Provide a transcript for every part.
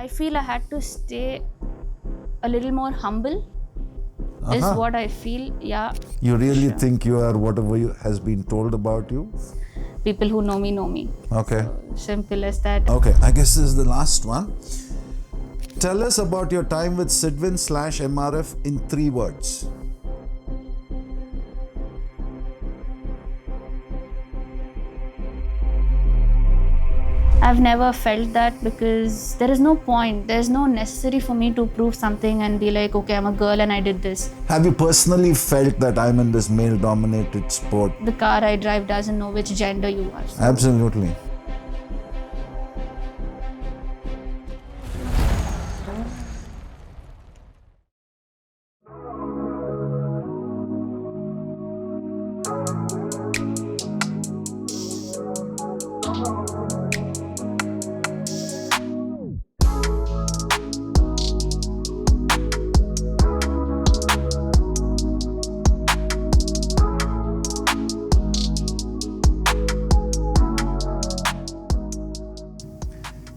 I feel I had to stay a little more humble is what I feel. Yeah. You really think you are whatever has been told about you? People who know me know me. Okay. So, simple as that. Okay, I guess this is the last one. Tell us about your time with Sidwin/MRF in 3 words. I've never felt that because there is no point. There's no necessary for me to prove something and be like, okay, I'm a girl and I did this. Have you personally felt that I'm in this male-dominated sport? The car I drive doesn't know which gender you are. So. Absolutely.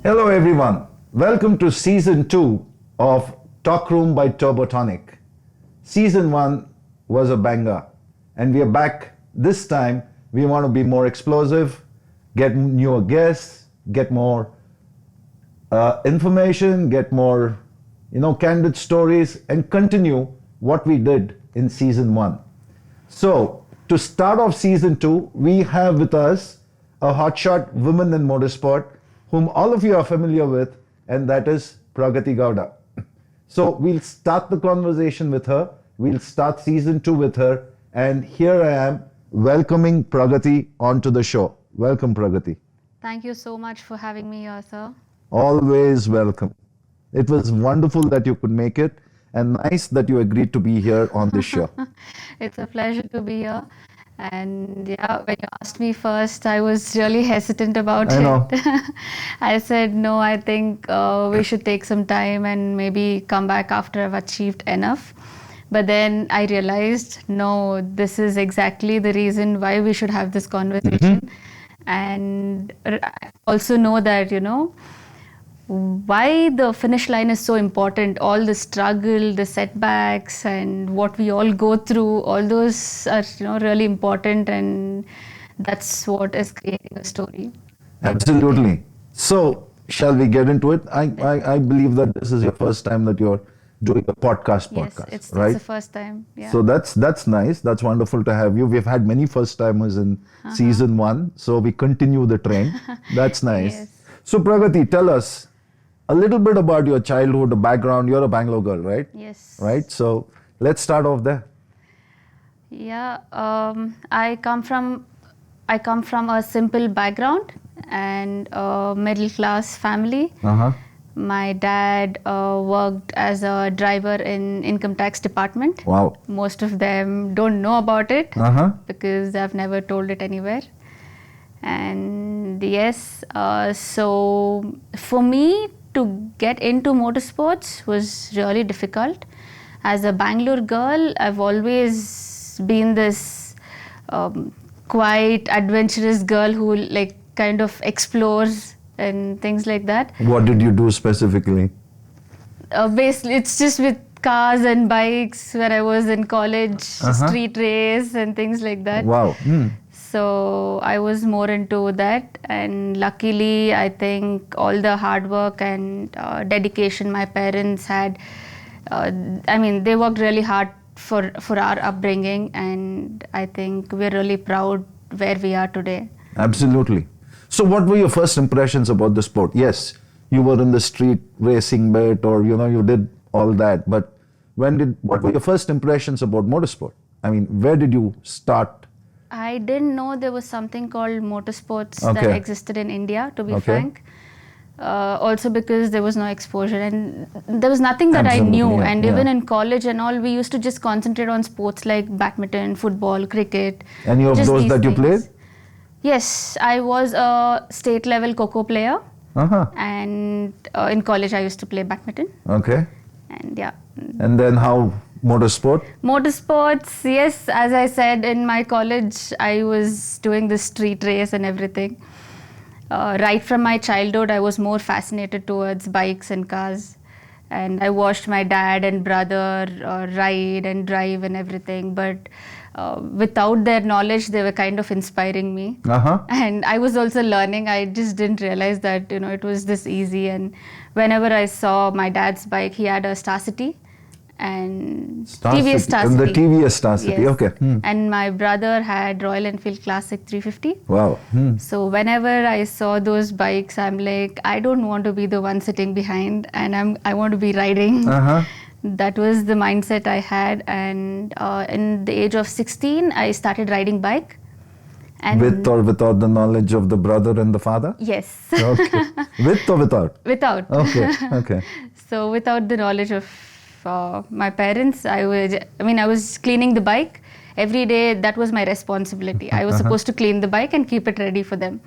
Hello everyone, welcome to Season 2 of Talk Room by Tonic. Season 1 was a banger and we are back. This time we want to be more explosive, get newer guests, get more information, get more candid stories and continue what we did in Season 1. So to start off Season 2, we have with us a hotshot woman in motorsport whom all of you are familiar with, and that is Pragathi Gowda. So we'll start the conversation with her. We'll start Season 2 with her. And here I am welcoming Pragathi onto the show. Welcome, Pragathi. Thank you so much for having me here, sir. Always welcome. It was wonderful that you could make it and nice that you agreed to be here on this show. It's a pleasure to be here. And yeah, when you asked me first, I was really hesitant about I know. it. I said, no, I think we should take some time and maybe come back after I've achieved enough. But then I realized, no, this is exactly the reason why we should have this conversation. And I also know that, why the finish line is so important, all the struggle, the setbacks and what we all go through, all those are really important, and that's what is creating a story. Absolutely. So shall we get into it? I believe that this is your first time that you're doing a podcast, yes, right? it's the first time. Yeah. So that's nice. That's wonderful to have you. We've had many first timers in Season 1, so we continue the train. That's nice. Yes. So Pragati, tell us a little bit about your childhood, the background. You're a Bangalore girl, right? Yes. Right. So let's start off there. Yeah. I come from a simple background and a middle class family. My dad worked as a driver in income tax department. Wow. Most of them don't know about it because I've never told it anywhere. And yes, so for me to get into motorsports was really difficult. As a Bangalore girl, I've always been this quite adventurous girl who kind of explores and things like that. What did you do specifically? Basically, it's just with cars and bikes when I was in college, street race and things like that. Wow. So I was more into that, and luckily I think all the hard work and dedication my parents had, they worked really hard for our upbringing, and I think we're really proud where we are today. Absolutely. So what were your first impressions about the sport? Yes, you were in the street racing bit, or you did all that, but what were your first impressions about motorsport? I mean, where did you start? I didn't know there was something called motorsports that existed in India, to be frank. Also because there was no exposure and there was nothing that I knew. And even in college and all, we used to just concentrate on sports like badminton, football, cricket. Any of those that you played? Yes, I was a state level Kho player. And in college I used to play badminton. Okay. And yeah. And then how motorsport? Motorsports, yes. As I said, in my college, I was doing the street race and everything. right from my childhood, I was more fascinated towards bikes and cars. And I watched my dad and brother ride and drive and everything. But without their knowledge, they were kind of inspiring me. And I was also learning. I just didn't realize that, it was this easy. And whenever I saw my dad's bike, he had a Star City. And TVS Star City. The TVS Star City, yes. okay. And my brother had Royal Enfield Classic 350. Wow. So whenever I saw those bikes, I'm like, I don't want to be the one sitting behind, and I want to be riding. That was the mindset I had. And in the age of 16, I started riding bike. And with or without the knowledge of the brother and the father? Yes. Okay. With or without? Without. Okay. Okay. So without the knowledge of my parents, I was cleaning the bike every day. That was my responsibility. I was supposed to clean the bike and keep it ready for them.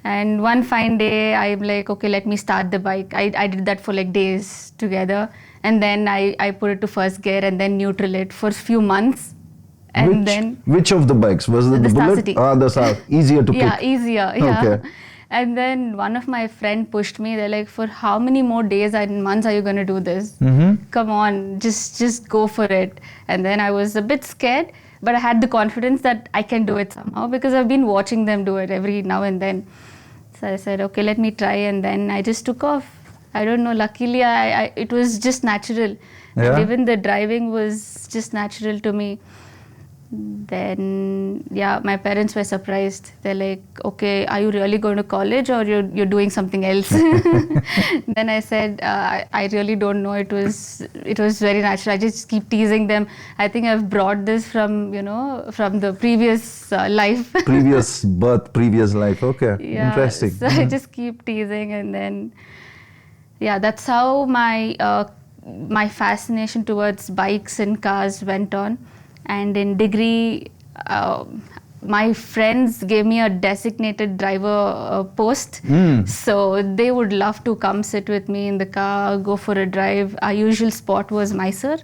And one fine day, I'm like, okay, let me start the bike. I did that for like days together. And then I put it to first gear and then neutral it for a few months. And which of the bikes? Was it the Star Bullet? City. The Star. Easier to pick. Yeah, easier. Yeah. Okay. And then one of my friend pushed me. They're like, for how many more days and months are you going to do this? Come on, just go for it. And then I was a bit scared, but I had the confidence that I can do it somehow because I've been watching them do it every now and then. So I said, okay, let me try. And then I just took off. I don't know, luckily it was just natural. Yeah. And even the driving was just natural to me. Then, my parents were surprised. They're like, okay, are you really going to college or you're doing something else? Then I said, I really don't know. It was very natural. I just keep teasing them. I think I've brought this from the previous life. Previous birth, previous life. Okay, yeah, interesting. So I just keep teasing, and then, that's how my fascination towards bikes and cars went on. And in degree, my friends gave me a designated driver post. So they would love to come sit with me in the car, go for a drive. Our usual spot was Mysore.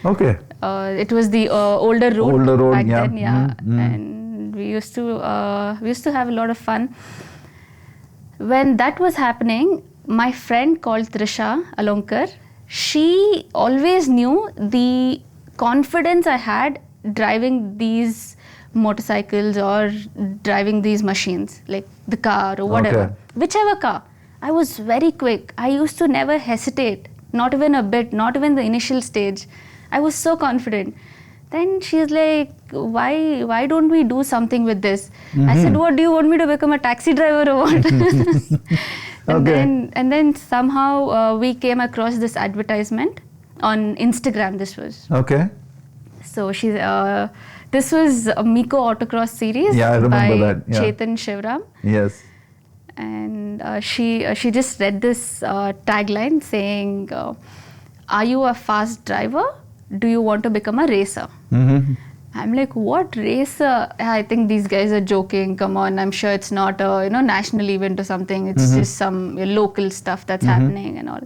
Okay. It was the older road. Older road, back yeah. then, And we used to have a lot of fun. When that was happening, my friend called Trisha Alonkar, she always knew the confidence I had driving these motorcycles or driving these machines, like the car or whatever, whichever car. I was very quick. I used to never hesitate, not even a bit, not even the initial stage. I was so confident. Then she's like, why don't we do something with this? I said, what, do you want me to become a taxi driver or what? And then somehow we came across this advertisement on Instagram. This was. Okay. So this was a Miko Autocross series by Chetan Shivram. Yes. And she just read this tagline saying, are you a fast driver? Do you want to become a racer? I'm like, what racer? I think these guys are joking. Come on, I'm sure it's not a national event or something. It's just some local stuff that's happening and all.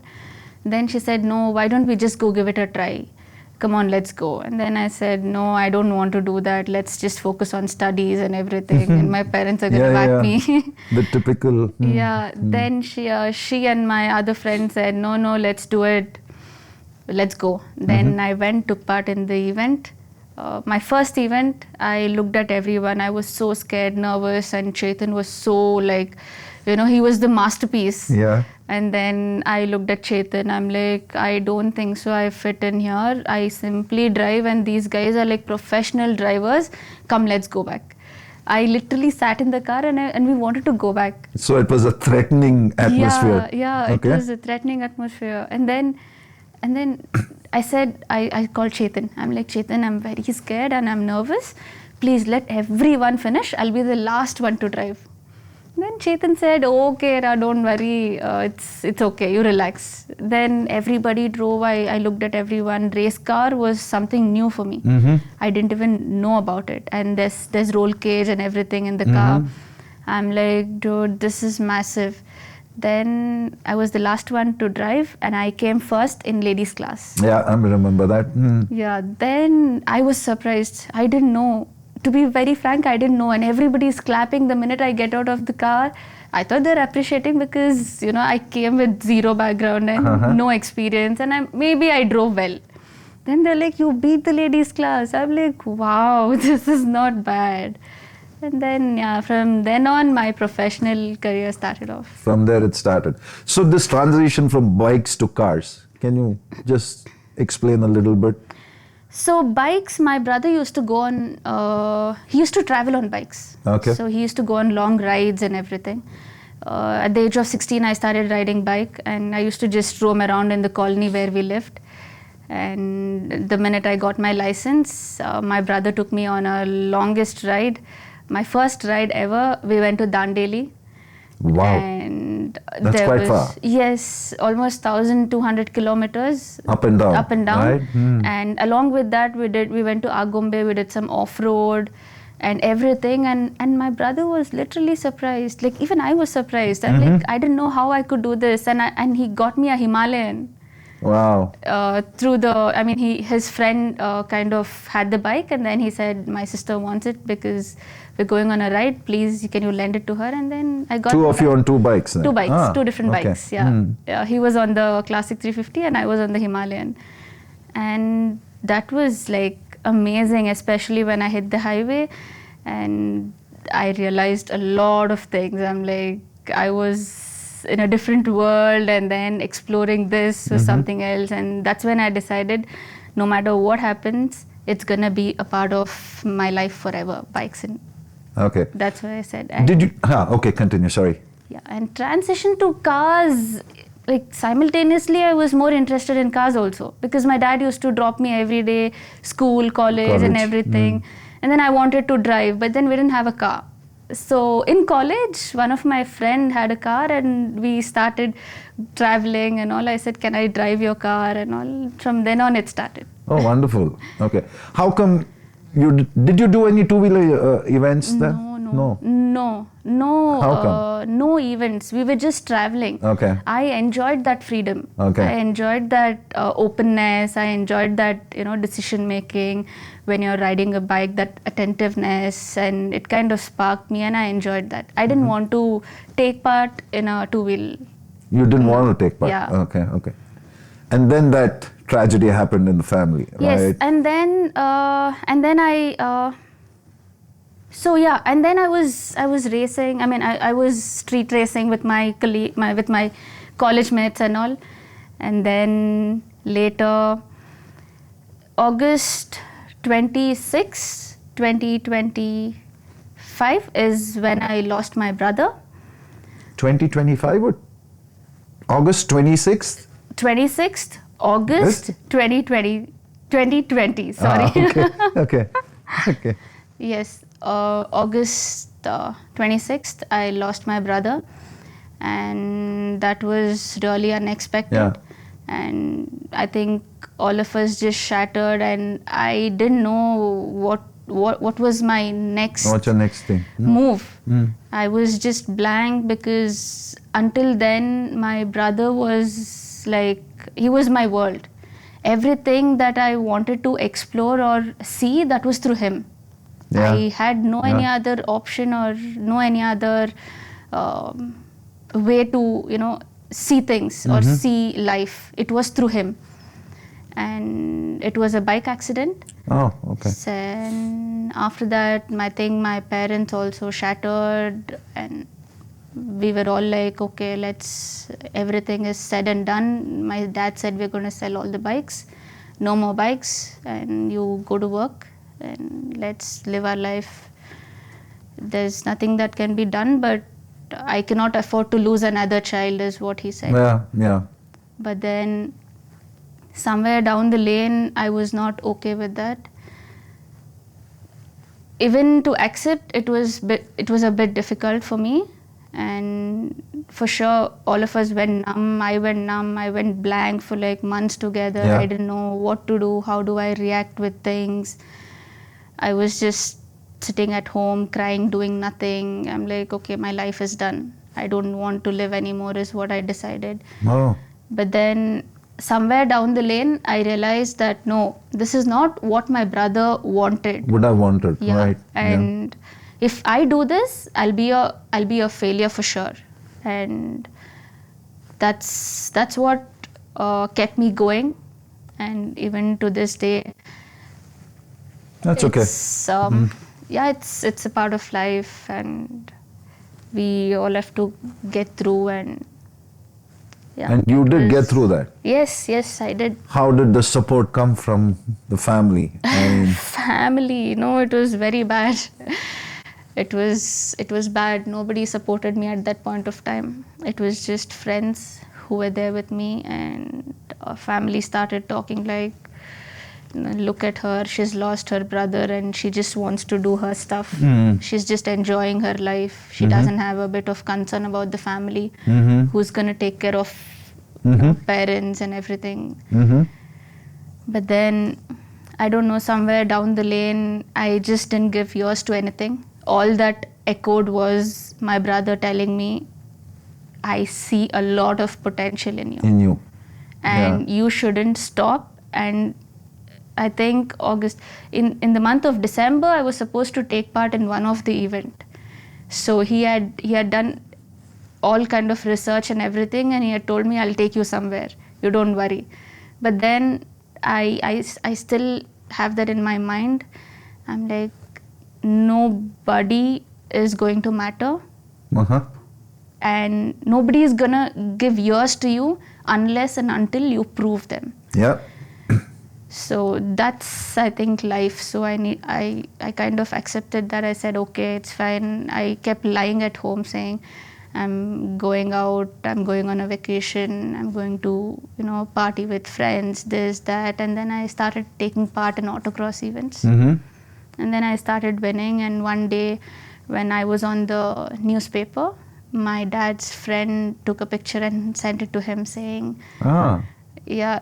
Then she said, no, why don't we just go give it a try? Come on, let's go. And then I said, no, I don't want to do that. Let's just focus on studies and everything. And my parents are going to back me. The typical. Then she and my other friend said, no, let's do it. Let's go. Then I took part in the event. My first event, I looked at everyone. I was so scared, nervous, and Chetan was so he was the masterpiece. Yeah. And then I looked at Chetan. I'm like, I don't think so. I fit in here. I simply drive, and these guys are like professional drivers. Come, let's go back. I literally sat in the car and we wanted to go back. So it was a threatening atmosphere. Yeah, okay. It was a threatening atmosphere. And then I said, I called Chetan. I'm like, Chetan, I'm very scared and I'm nervous. Please let everyone finish. I'll be the last one to drive. Then Chetan said, okay, don't worry, it's okay, you relax. Then everybody drove. I looked at everyone. Race car was something new for me. I didn't even know about it. And there's roll cage and everything in the car. I'm like, dude, this is massive. Then I was the last one to drive, and I came first in ladies class. Yeah, I remember that. Yeah, then I was surprised. I didn't know to be very frank, I didn't know, and everybody's clapping the minute I get out of the car. I thought they're appreciating because, you know, I came with zero background and no experience, and maybe I drove well. Then they're like, you beat the ladies class. I'm like, wow, this is not bad. And then, yeah, from then on, my professional career started off. From there it started. So this transition from bikes to cars, can you just explain a little bit? So bikes, my brother used to go on, he used to travel on bikes. Okay. So he used to go on long rides and everything. At the age of 16, I started riding bike, and I used to just roam around in the colony where we lived. And the minute I got my license, my brother took me on a longest ride. My first ride ever, we went to Dandeli. Wow. And that's quite far. Yes, almost 1,200 kilometers. Up and down. Up and down. Right? And along with that, we went to Agumbe, we did some off-road and everything. And my brother was literally surprised. Like, even I was surprised. I'm like, I didn't know how I could do this. And he got me a Himalayan. Wow. His friend kind of had the bike, and then he said, my sister wants it because we're going on a ride, please, can you lend it to her? And then I got two of you on two bikes then? Two bikes, two different okay. bikes, yeah. He was on the Classic 350 and I was on the Himalayan. And that was like amazing, especially when I hit the highway and I realized a lot of things. I'm like, I was in a different world, and then exploring this was something else, and that's when I decided no matter what happens, it's gonna be a part of my life forever, bikes. And okay, that's what I said. And did you okay, continue, sorry. Yeah, and transition to cars, like simultaneously I was more interested in cars also, because my dad used to drop me every day, school, college and everything, and then I wanted to drive, but then we didn't have a car. So in college, one of my friend had a car and we started traveling and all. I said, can I drive your car and all? From then on it started. Oh, wonderful. Okay. How come did you do any two-wheeler events then? No. How come? No events. We were just traveling. Okay. I enjoyed that freedom. Okay. I enjoyed that openness. I enjoyed that, decision making when you're riding a bike, that attentiveness, and it kind of sparked me and I enjoyed that. I didn't want to take part in a two-wheel. You didn't want to take part? Yeah. Okay. And then that tragedy happened in the family, right? Yes, and then I was racing. I was street racing with my college mates and all. And then later, August 26, 2025 is when I lost my brother. 2025 or August 26th? 26th August 2020, sorry. Okay. Yes, August 26th, I lost my brother, and that was really unexpected. Yeah. And I think all of us just shattered, and I didn't know what was my next. What's your next thing? Move. I was just blank, because until then my brother was like, he was my world. Everything that I wanted to explore or see, that was through him. Yeah. I had no any other option or no any other way to see things or see life. It was through him. And it was a bike accident. Oh, okay. And after that, my parents also shattered, and we were all like, okay, everything is said and done. My dad said, we're going to sell all the bikes, no more bikes, and you go to work and let's live our life. There's nothing that can be done, but I cannot afford to lose another child, is what he said. Yeah. But then somewhere down the lane, I was not okay with that. Even to accept, it was a bit difficult for me. And for sure, all of us went numb. I went blank for like months together. Yeah. I didn't know what to do. How do I react with things? I was just sitting at home, crying, doing nothing. I'm like, okay, my life is done. I don't want to live anymore, is what I decided. Oh. But then somewhere down the lane, I realized that no, this is not what my brother wanted. Would have wanted, Yeah. right? And if I do this, I'll be a failure for sure. And that's what kept me going. And even to this day, That's okay. Yeah, it's a part of life, and we all have to get through. And yeah. And you did get through that. Yes, I did. How did the support come from the family? Family, it was very bad. It was bad. Nobody supported me at that point of time. It was just friends who were there with me, and our family started talking like, look at her, she's lost her brother and she just wants to do her stuff. She's just enjoying her life. She doesn't have a bit of concern about the family, who's going to take care of parents and everything. But then, I don't know, somewhere down the lane, I just didn't give ears to anything. All that echoed was my brother telling me, I see a lot of potential in you. And you shouldn't stop. And I think in the month of December, I was supposed to take part in one of the event. So he had done all kind of research and everything, and he had told me, I'll take you somewhere. You don't worry. But then I still have that in my mind. I'm like, nobody is going to matter. And nobody is gonna give ears to you unless and until you prove them. Yeah. So that's, I think, life. So I kind of accepted that. I said, okay, it's fine. I kept lying at home saying, I'm going out, I'm going on a vacation, I'm going to, party with friends, this, that. And then I started taking part in autocross events. And then I started winning. And one day when I was on the newspaper, my dad's friend took a picture and sent it to him saying,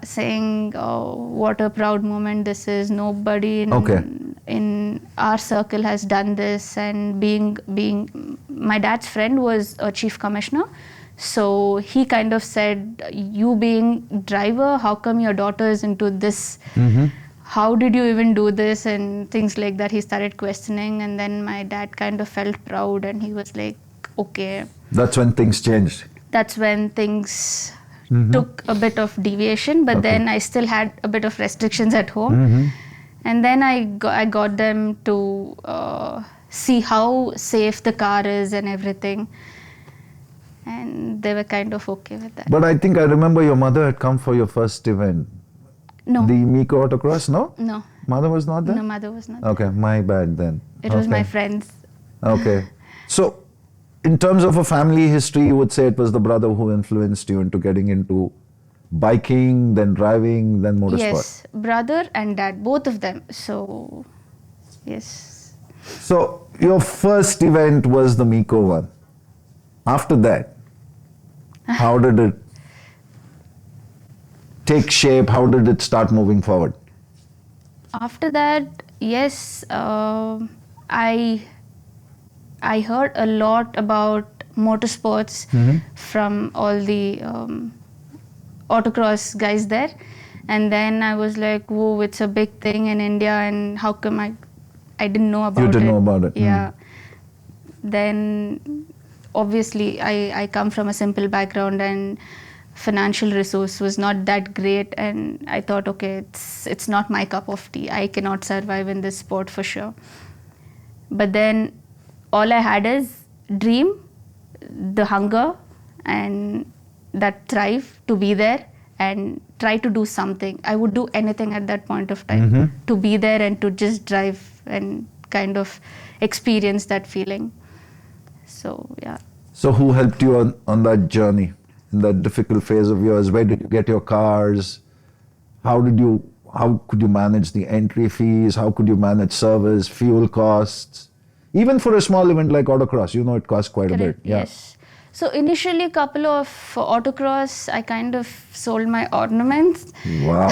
saying, oh, what a proud moment this is. Nobody in our circle has done this. And being my dad's friend was a chief commissioner. So he kind of said, you being driver, how come your daughter is into this? How did you even do this? And things like that. He started questioning. And then my dad kind of felt proud and he was like, okay. That's when things changed. That's when things took a bit of deviation, but then I still had a bit of restrictions at home. And then I got them to see how safe the car is and everything. And they were kind of okay with that. But I think I remember your mother had come for your first event. No. The Miko autocross, no? No. Mother was not there? No, mother was not there. Okay, my bad then. It was my friends. Okay. So, in terms of a family history, you would say it was the brother who influenced you into getting into biking, then driving, then motorsport. Yes, brother and dad, both of them. So, yes. So, your first event was the Miko one. After that, how did it take shape? How did it start moving forward? After that, yes, I heard a lot about motorsports from all the autocross guys there. And then I was like, whoa, it's a big thing in India, and how come I didn't know about it? You didn't know about it. Yeah. Then, obviously, I come from a simple background and financial resource was not that great. And I thought, okay, it's not my cup of tea. I cannot survive in this sport for sure. But then, all I had is dream, the hunger, and that drive to be there and try to do something. I would do anything at that point of time to be there and to just drive and kind of experience that feeling. So, yeah. So who helped you on that journey, in that difficult phase of yours? Where did you get your cars? How could you manage the entry fees? How could you manage service, fuel costs? Even for a small event like autocross, it costs quite a bit. Yeah. Yes. So initially, a couple of autocross, I kind of sold my ornaments. Wow.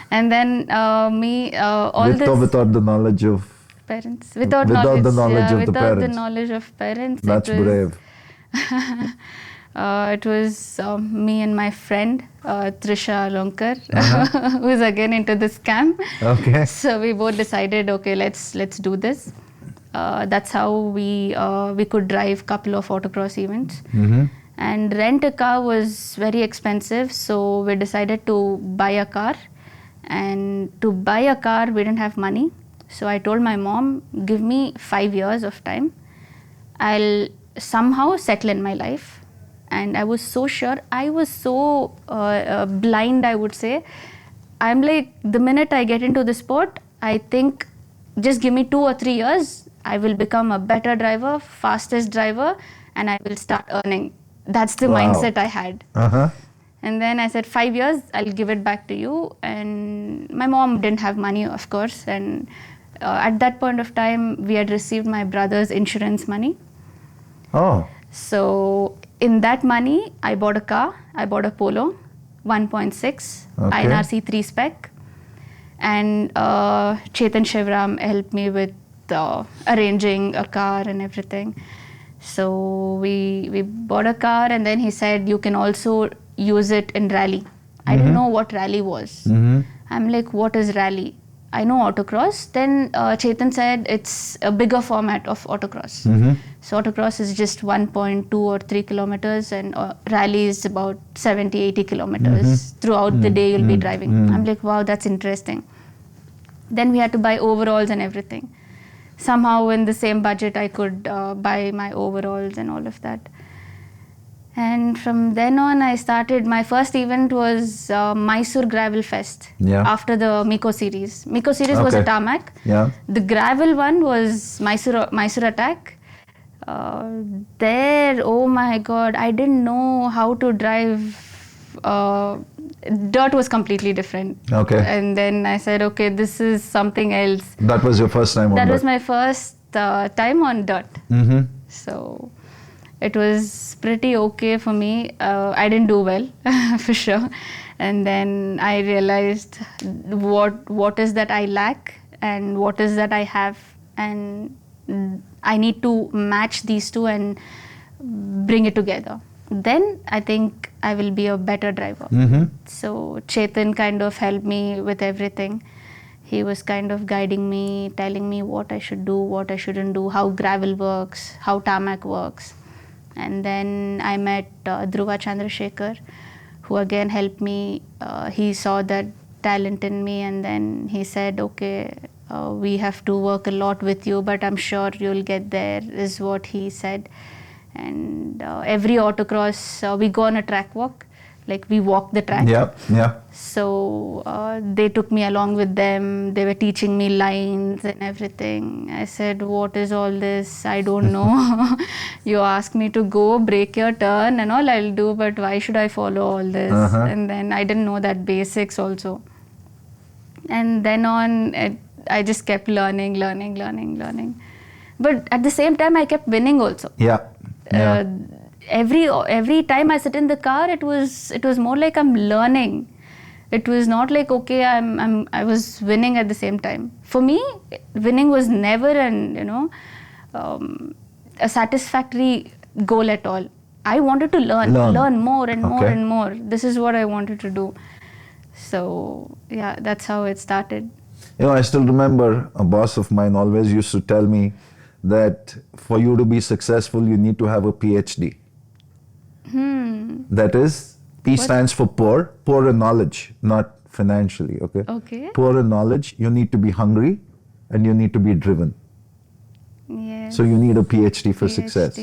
And then With or without the knowledge of parents. Without the knowledge of the parents. Without the knowledge of parents. That's brave. It was me and my friend Trisha Lonkar, who is again into this scam. Okay. So we both decided, okay, let's do this. That's how we could drive couple of autocross events. And rent a car was very expensive, so we decided to buy a car. And to buy a car, we didn't have money. So I told my mom, give me 5 years of time. I'll somehow settle in my life. And I was so sure, I was so blind, I would say. I'm like, the minute I get into the sport, I think just give me 2 or 3 years, I will become a better driver, fastest driver, and I will start earning. That's the mindset I had. And then I said, 5 years, I'll give it back to you. And my mom didn't have money, of course. And at that point of time, we had received my brother's insurance money. Oh. So in that money, I bought a car. I bought a Polo 1.6 INRC 3 spec. And Chetan Shivram helped me with arranging a car and everything. So we bought a car, and then he said, you can also use it in rally. I didn't know what rally was. I'm like, what is rally? I know autocross. Then Chetan said it's a bigger format of autocross. So autocross is just 1.2 or 3 kilometers, and rally is about 70, 80 kilometers. Throughout the day you'll be driving. I'm like, wow, that's interesting. Then we had to buy overalls and everything. Somehow in the same budget I could buy my overalls and all of that. And from then on, I started, my first event was Mysore Gravel Fest after the Miko series. Miko series was a tarmac. The gravel one was Mysore Attack. There, oh my God, I didn't know how to drive. Dirt was completely different. And then I said, okay, this is something else. That was your first time on dirt? That was my first time on dirt. So it was pretty okay for me. I didn't do well, for sure. And then I realized what is that I lack and what is that I have. And I need to match these two and bring it together. Then I think I will be a better driver. So Chetan kind of helped me with everything. He was kind of guiding me, telling me what I should do, what I shouldn't do, how gravel works, how tarmac works. And then I met Dhruva Chandrasekhar, who again helped me. He saw that talent in me, and then he said, okay, we have to work a lot with you, but I'm sure you'll get there, is what he said. And every autocross, we go on a track walk, like we walk the track. So they took me along with them. They were teaching me lines and everything. I said, what is all this? I don't know. You ask me to go, break your turn and all, I'll do, but why should I follow all this? And then I didn't know that basics also. And then on, I just kept learning. But at the same time, I kept winning also. Every time I sit in the car, it was more like I'm learning. It was not like, okay, I was winning at the same time. For me, winning was never a satisfactory goal at all. I wanted to learn more and more and more. This is what I wanted to do. So yeah, that's how it started. I still remember a boss of mine always used to tell me that for you to be successful, you need to have a PhD. That is, P stands for poor in knowledge, not financially, okay? Poor in knowledge, you need to be hungry and you need to be driven. So you need a PhD for success.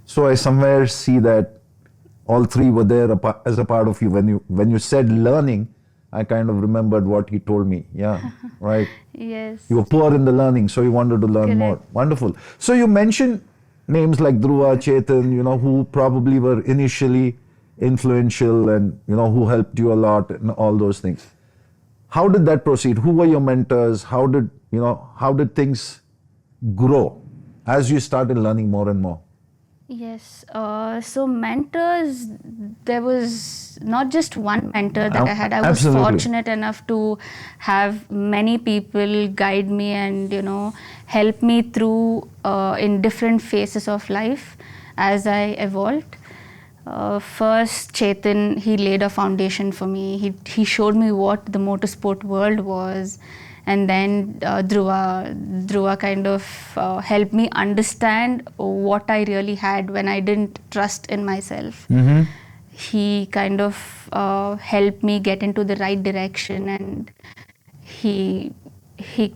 So I somewhere see that all three were there as a part of you. When you said learning, I kind of remembered what he told me. Right? Yes. You were poor in the learning, so you wanted to learn more. Wonderful. So you mentioned names like Dhruva, Chetan, who probably were initially influential and, who helped you a lot and all those things. How did that proceed? Who were your mentors? How did things grow as you started learning more and more? Yes. So mentors, there was not just one mentor that I had. I was fortunate enough to have many people guide me and, help me through in different phases of life as I evolved. First, Chetan, he laid a foundation for me. He showed me what the motorsport world was. And then Dhruva kind of helped me understand what I really had when I didn't trust in myself. Mm-hmm. He kind of helped me get into the right direction, and he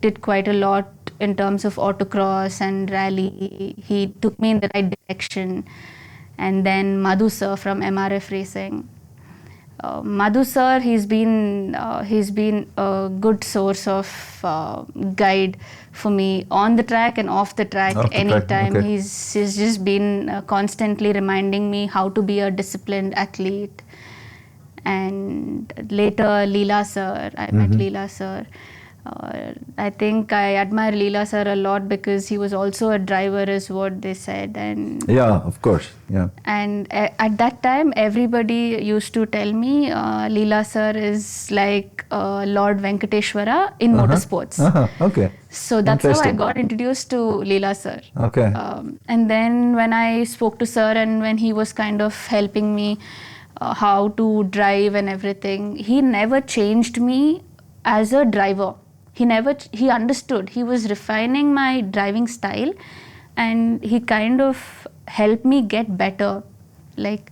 did quite a lot in terms of autocross and rally. He took me in the right direction. And then Madhu sir from MRF Racing. Madhu sir, he's been a good source of guide for me on the track and off the track. Anytime. Okay. He's just been constantly reminding me how to be a disciplined athlete. And later Leela sir, I met Leela sir. I think I admire Leela sir a lot because he was also a driver, is what they said. And yeah, of course, yeah. And at that time, everybody used to tell me Leela sir is like Lord Venkateshwara in motorsports. Okay. So that's how I got introduced to Leela sir. Okay. And then when I spoke to sir, and when he was kind of helping me how to drive and everything, he never changed me as a driver. He understood. He was refining my driving style, and he kind of helped me get better. Like,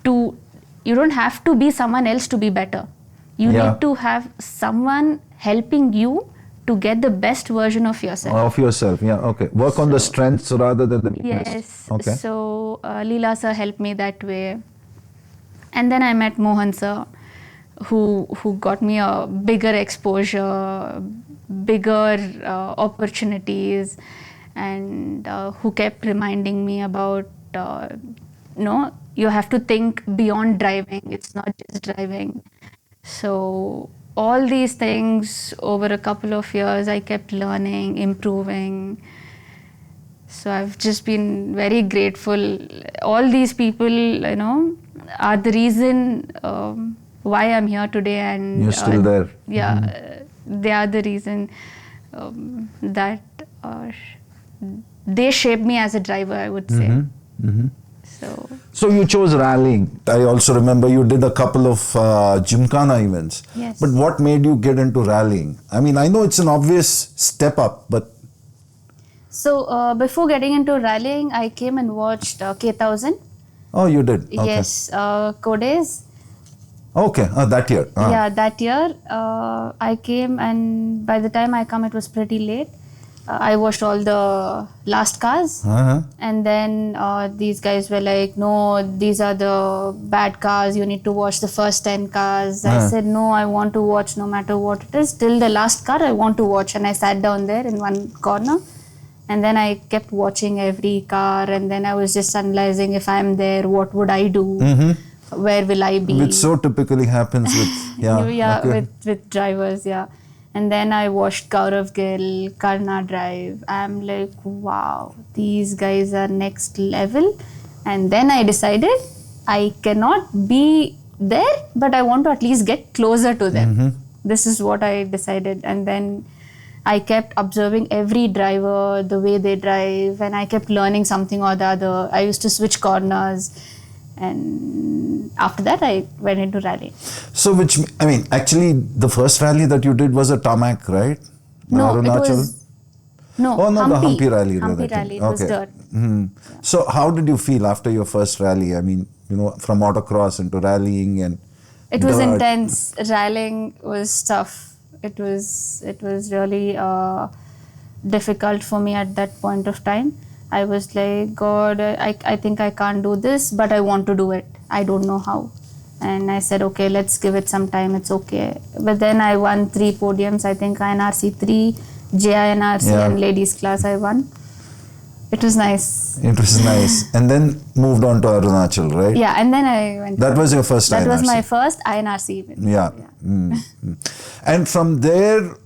you don't have to be someone else to be better. You need to have someone helping you to get the best version of yourself. Of yourself, yeah, okay. Work on the strengths rather than the weakness. Yes. Okay. So Leela sir helped me that way. And then I met Mohan sir, who got me a bigger exposure, bigger opportunities, and who kept reminding me about, you have to think beyond driving. It's not just driving. So all these things over a couple of years, I kept learning, improving. So I've just been very grateful. All these people, are the reason why I'm here today, and you're still there. Yeah, they are the reason that they shaped me as a driver, I would say. So you chose rallying. I also remember you did a couple of Gymkhana events. Yes. But what made you get into rallying? I mean, I know it's an obvious step up, but... So before getting into rallying, I came and watched K1000. Oh, you did? Okay. Yes, Codes. Okay, that year. Yeah, that year I came, and by the time I come, it was pretty late. I watched all the last cars, and then these guys were like, no, these are the bad cars, you need to watch the first 10 cars. I said, no, I want to watch no matter what it is, till the last car I want to watch. And I sat down there in one corner, and then I kept watching every car, and then I was just analyzing, if I'm there, what would I do? Where will I be? Which so typically happens with with drivers, yeah. And then I watched Gaurav Gill, Karna drive. I'm like, wow, these guys are next level. And then I decided I cannot be there, but I want to at least get closer to them. This is what I decided. And then I kept observing every driver, the way they drive, and I kept learning something or the other. I used to switch corners. And after that, I went into rally. So, actually, the first rally that you did was a tarmac, right? No, Arunachal? it was... No, oh, no, the Humpy rally. Humpy rally, it was dirt. Yeah. So, how did you feel after your first rally? I mean, from autocross into rallying and... It was intense. Rallying was tough. It was really difficult for me at that point of time. I was like, God, I think I can't do this, but I want to do it. I don't know how. And I said, okay, let's give it some time. It's okay. But then I won 3 podiums. I think INRC 3, JINRC and ladies class I won. It was nice. It was nice. And then moved on to Arunachal, right? Yeah, and then I went. That was your first INRC? That was my first INRC event. Yeah. And from there,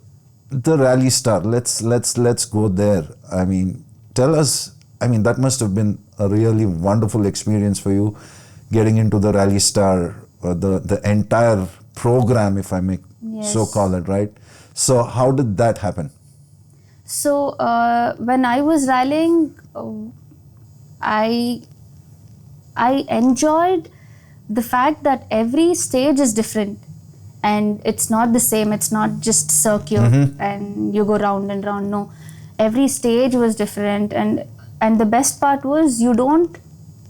the Rally Star. Let's go there. I mean, tell us. I mean, that must have been a really wonderful experience for you, getting into the Rally Star, the entire program, if I may so call it, right? So how did that happen? So when I was rallying, I I enjoyed the fact that every stage is different and it's not the same. It's not just circular and you go round and round. No, every stage was different, and the best part was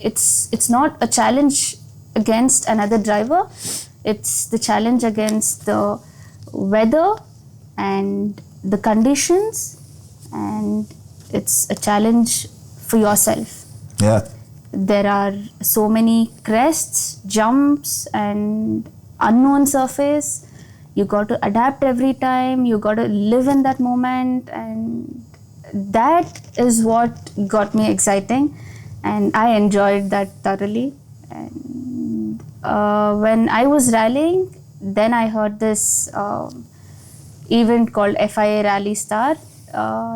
it's not a challenge against another driver. It's the challenge against the weather and the conditions, and it's a challenge for yourself. Yeah. There are so many crests, jumps, and unknown surface. You got to adapt every time. You got to live in that moment, and that is what got me exciting, and I enjoyed that thoroughly. And when I was rallying, then I heard this event called FIA Rally Star.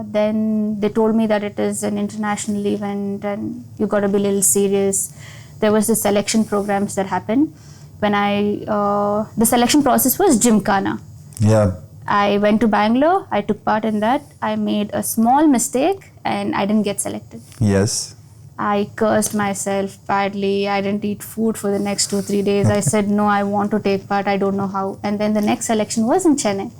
Then they told me that it is an international event and you got to be a little serious. There was the selection programs that happened. When the selection process was Gymkhana. Yeah. I went to Bangalore. I took part in that. I made a small mistake and I didn't get selected. Yes. I cursed myself badly. I didn't eat food for the next 2-3 days. I said, no, I want to take part. I don't know how. And then the next selection was in Chennai.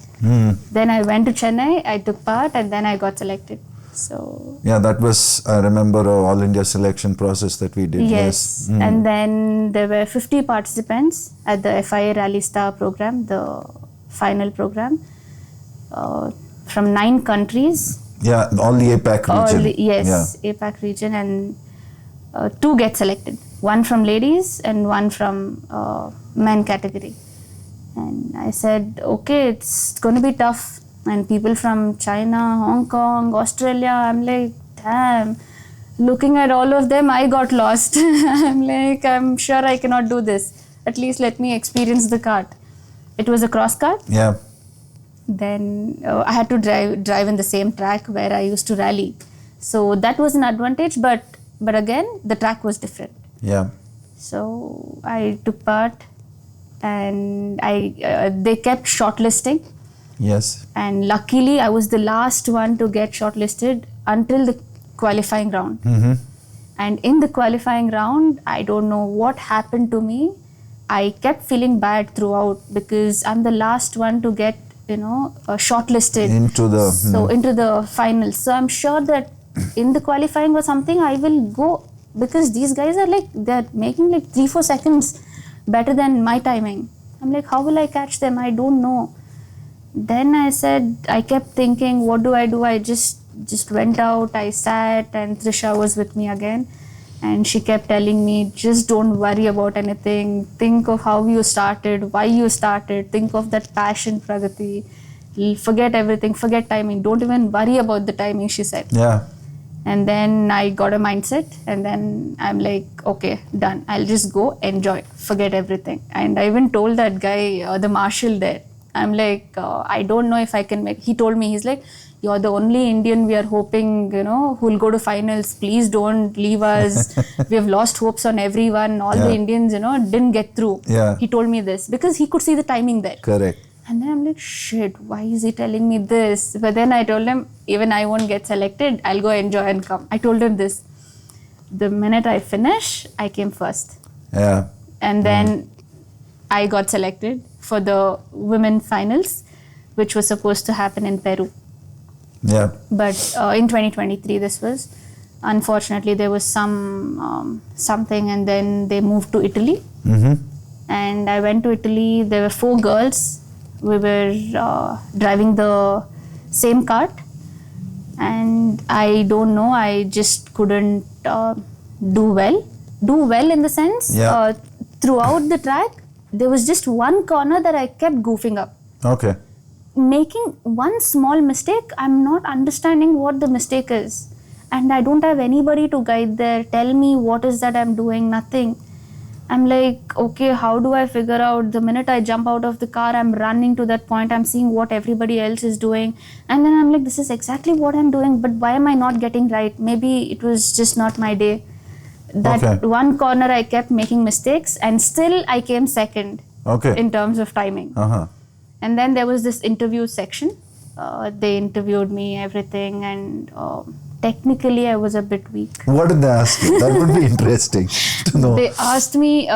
Then I went to Chennai, I took part, and then I got selected. So yeah, that was, I remember, a All India selection process that we did. Yes. And then there were 50 participants at the FIA Rally Star program, the final program, from 9 countries. Yeah, all the APAC region. APAC region, and 2 get selected. 1 from ladies and 1 from men category. And I said, okay, it's going to be tough. And people from China, Hong Kong, Australia, I'm like, damn. Looking at all of them, I got lost. I'm like, I'm sure I cannot do this. At least let me experience the kart. It was a cross kart. Yeah. Then I had to drive in the same track where I used to rally. So that was an advantage, but again, the track was different. Yeah. So I took part, and they kept shortlisting. Yes. And luckily, I was the last one to get shortlisted until the qualifying round. And in the qualifying round, I don't know what happened to me. I kept feeling bad throughout because I'm the last one to get, shortlisted into the finals. So I'm sure that in the qualifying or something, I will go, because these guys are they're making 3-4 seconds better than my timing. I'm like, how will I catch them? I don't know. Then I kept thinking, what do? I just went out, I sat, and Trisha was with me again. And she kept telling me, just don't worry about anything. Think of how you started, why you started. Think of that passion, Pragathi. Forget everything, forget timing. Don't even worry about the timing, she said. Yeah. And then I got a mindset, and then I'm like, okay, done. I'll just go enjoy, forget everything. And I even told that guy, the marshal there, I'm like, I don't know if I can make. He told me, he's like, you're the only Indian we are hoping, who'll go to finals. Please don't leave us. We have lost hopes on everyone. All the Indians, didn't get through. Yeah. He told me this because he could see the timing there. Correct. And then I'm like, shit, why is he telling me this? But then I told him, even I won't get selected. I'll go enjoy and come. I told him this. The minute I finish, I came first. Yeah. And then I got selected for the women finals, which was supposed to happen in Peru. Yeah. But in 2023, this was. Unfortunately, there was something, and then they moved to Italy. And I went to Italy. There were 4 girls. We were driving the same kart. And I don't know, I just couldn't do well. Do well in the sense, throughout the track, there was just one corner that I kept goofing up. Okay. Making one small mistake, I'm not understanding what the mistake is. And I don't have anybody to guide there, tell me what is that I'm doing, nothing. I'm like, okay, how do I figure out? The minute I jump out of the car, I'm running to that point, I'm seeing what everybody else is doing. And then I'm like, this is exactly what I'm doing, but why am I not getting right? Maybe it was just not my day. That one corner I kept making mistakes, and still I came second in terms of timing. And then there was this interview section, They interviewed me, everything, and technically I was a bit weak. What did they ask you? That would be interesting to know. They asked me,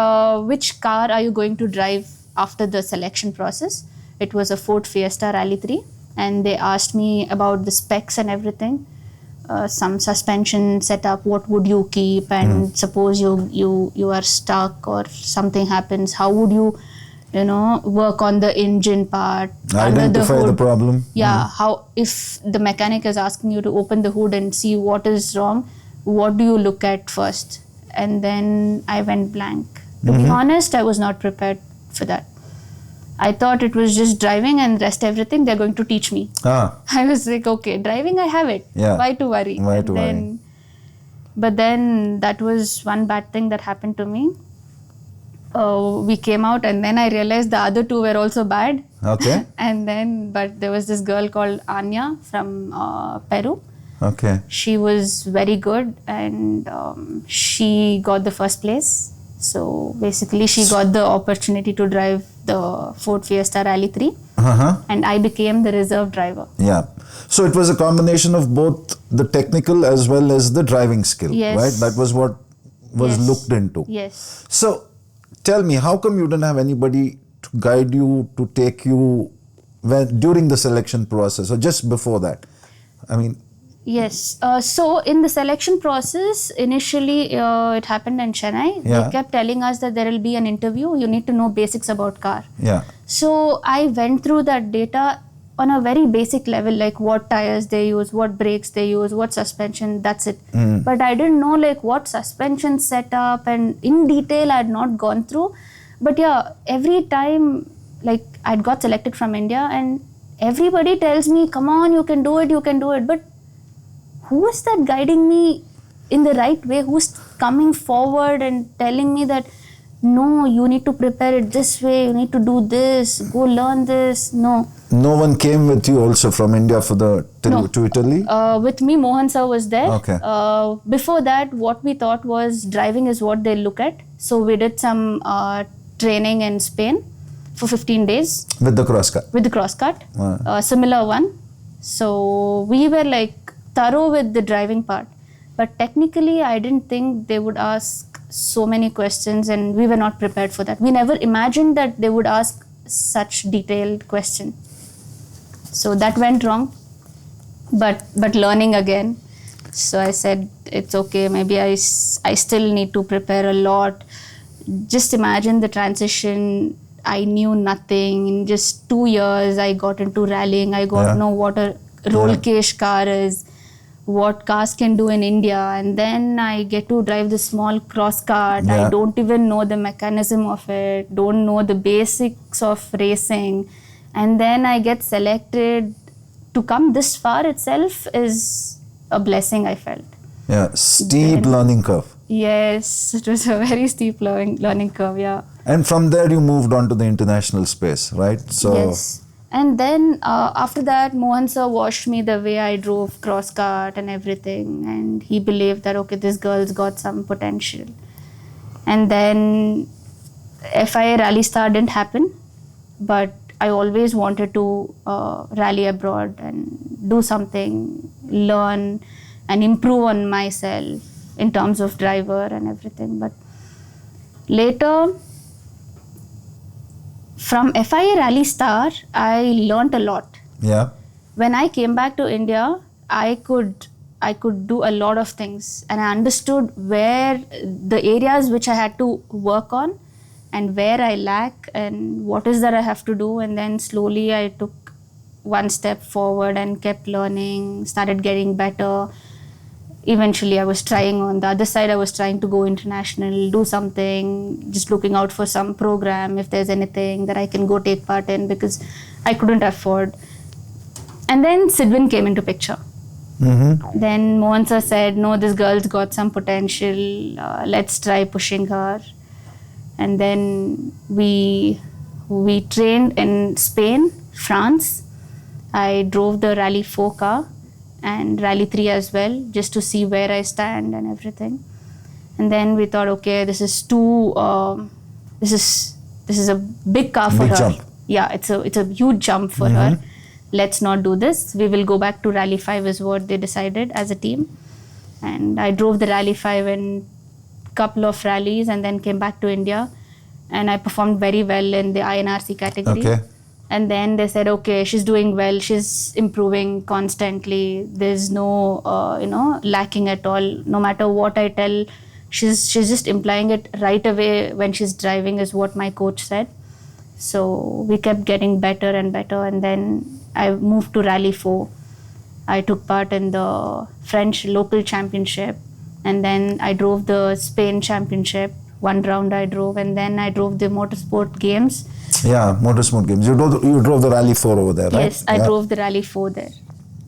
which car are you going to drive after the selection process? It was a Ford Fiesta Rally 3, and they asked me about the specs and everything. Some suspension setup, what would you keep, and suppose you are stuck or something happens, how would you work on the engine part, identify the problem. Yeah, how, if the mechanic is asking you to open the hood and see what is wrong, what do you look at first? And then I went blank. To be honest, I was not prepared for that. I thought it was just driving and rest everything they're going to teach me. I was like, okay, driving I have it. Yeah. Why to worry? Worry? But then that was one bad thing that happened to me. We came out and then I realized the other two were also bad. Okay. But there was this girl called Anya from Peru. Okay. She was very good and she got the first place. So basically she got the opportunity to drive the Ford Fiesta Rally 3 and I became the reserve driver. Yeah. So it was a combination of both the technical as well as the driving skill, right? That was what was looked into. Yes. So tell me, how come you didn't have anybody to guide you, to take you during the selection process or just before that? I mean... Yes. So in the selection process, initially it happened in Chennai. Yeah. They kept telling us that there will be an interview. You need to know basics about car. Yeah. So I went through that data on a very basic level, like what tires they use, what brakes they use, what suspension, that's it. But I didn't know like what suspension setup, and in detail I had not gone through. But yeah, every time like I got selected from India and everybody tells me, come on, you can do it, you can do it. But who is that guiding me in the right way? Who's coming forward and telling me that, no, you need to prepare it this way, you need to do this, go learn this? No. No one came with you also from India to Italy? With me, Mohan sir was there. Okay. Before that, what we thought was driving is what they look at. So we did some training in Spain for 15 days. With the cross cut? With the cross cut. Similar one. So we were like thorough with the driving part. But technically, I didn't think they would ask so many questions and we were not prepared for that. We never imagined that they would ask such detailed question. So that went wrong, but learning again. So I said, it's okay, maybe I still need to prepare a lot. Just imagine the transition. I knew nothing. In just 2 years, I got into rallying. I got to know what a roll cage car is, what cars can do in India. And then I get to drive the small cross kart. I don't even know the mechanism of it, don't know the basics of racing. And then I get selected. To come this far itself is a blessing, I felt. Yeah, steep learning curve. Yes, it was a very steep learning curve, yeah. And from there you moved on to the international space, right? So yes. And then after that, Mohan sir watched me the way I drove cross kart and everything. And he believed that, okay, this girl's got some potential. And then FIA Rally Star didn't happen. But I always wanted to rally abroad and do something, learn and improve on myself in terms of driver and everything. But later, from FIA Rally Star, I learnt a lot. Yeah. When I came back to India, I could do a lot of things, and I understood where the areas which I had to work on and where I lack and what is that I have to do. And then slowly I took one step forward and kept learning, started getting better. Eventually I was trying on the other side, I was trying to go international, do something, just looking out for some program, if there's anything that I can go take part in, because I couldn't afford. And then Sidwin came into picture. Then Mohan sir said, no, this girl's got some potential, let's try pushing her. And then we trained in Spain, France. I drove the Rally 4 car and Rally 3 as well, just to see where I stand and everything. And then we thought, okay, this is a big car for her. Jump. Yeah, it's a huge jump for her. let's not do this. We will go back to Rally 5 is what they decided as a team. And I drove the Rally 5 in couple of rallies and then came back to India. And I performed very well in the INRC category. Okay. And then they said, okay, she's doing well. She's improving constantly. There's no, lacking at all. No matter what I tell, she's just implying it right away when she's driving is what my coach said. So we kept getting better and better. And then I moved to Rally 4. I took part in the French local championship. And then I drove the Spain championship. One round I drove. And then I drove the motorsport games. Yeah, motorsport games. You drove the Rally 4 over there, right? Yes, I drove the Rally 4 there.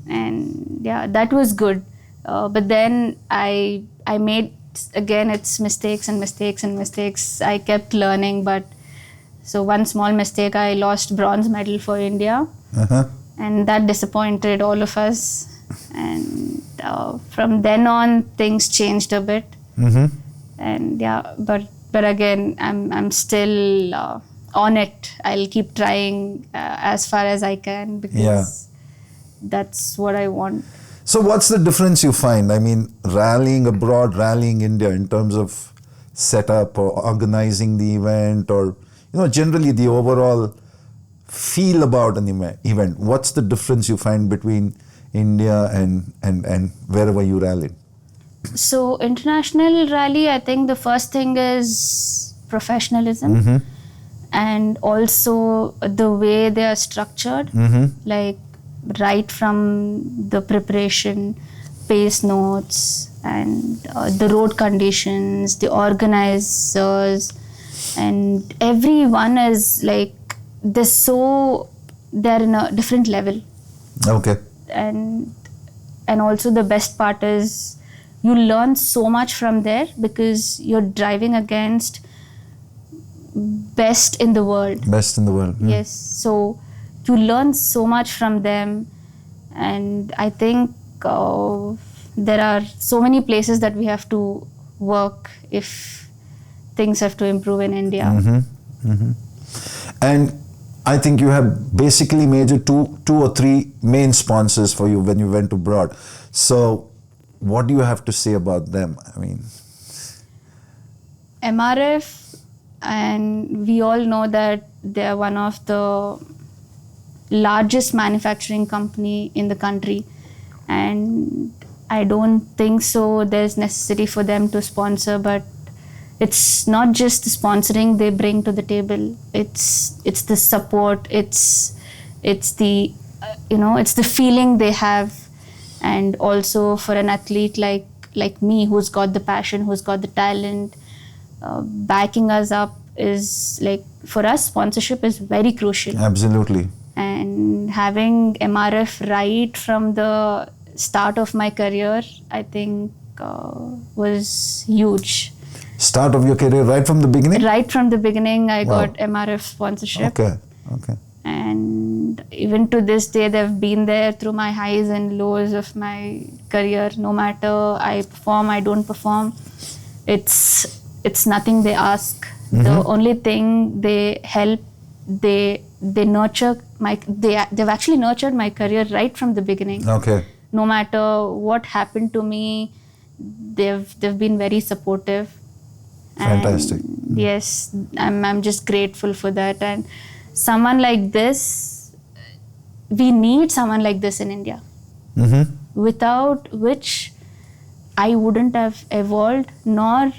And yeah, that was good. But then I made, again, it's mistakes and mistakes and mistakes. I kept learning, but so one small mistake, I lost bronze medal for India. And that disappointed all of us. And from then on, things changed a bit. And yeah, but again, I'm still on it. I'll keep trying as far as I can because that's what I want. So what's the difference you find? I mean, rallying abroad, rallying India in terms of setup or organizing the event or, generally the overall feel about an event. What's the difference you find between India and wherever you rallied? So international rally, I think the first thing is professionalism and also the way they are structured, like right from the preparation, pace notes and the road conditions, the organizers, and everyone is like, they're in a different level. Okay. And also the best part is you learn so much from there because you're driving against best in the world. Best in the world. Yes. So you learn so much from them. And I think there are so many places that we have to work if things have to improve in India. And I think you have basically major two or three main sponsors for you when you went abroad. So what do you have to say about them? I mean, MRF, and we all know that they are one of the largest manufacturing company in the country. And I don't think so there's necessity for them to sponsor, but it's not just the sponsoring they bring to the table. It's the support. It's the it's the feeling they have, and also for an athlete like me who's got the passion, who's got the talent, backing us up is like, for us sponsorship is very crucial. Absolutely. And having MRF right from the start of my career, I think was huge. Start of your career right from the beginning? Right from the beginning, I got MRF sponsorship. Okay. And even to this day, they've been there through my highs and lows of my career. No matter I perform, I don't perform, it's nothing they ask. The only thing they help, they nurture they've actually nurtured my career right from the beginning. Okay. No matter what happened to me, they've been very supportive. Fantastic. And yes, I'm just grateful for that. And someone like this, we need someone like this in India. Without which I wouldn't have evolved, nor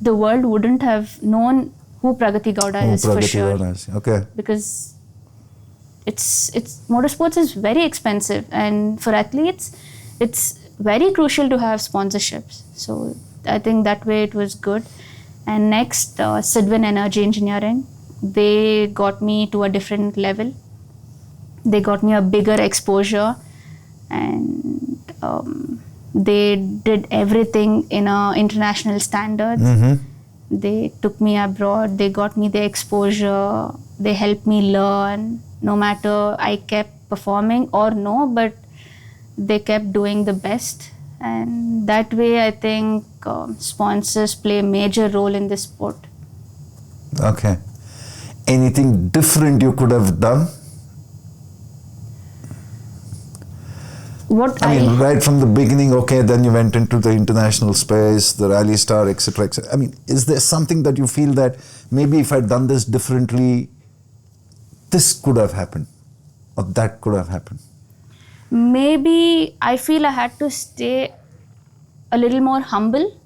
the world wouldn't have known who Pragathi Gowda is for sure. Okay. Because it's motorsports is very expensive, and for athletes, it's very crucial to have sponsorships. So I think that way it was good. And next, Sidwin Energy Engineering, they got me to a different level. They got me a bigger exposure, and they did everything in international standards. They took me abroad, they got me the exposure, they helped me learn. No matter I kept performing or no, but they kept doing the best. And that way I think sponsors play a major role in this sport. Okay. Anything different you could have done? right from the beginning, okay, then you went into the international space, the rally star, etc., etc. I mean, is there something that you feel that maybe if I'd done this differently, this could have happened or that could have happened? Maybe I feel I had to stay a little more humble,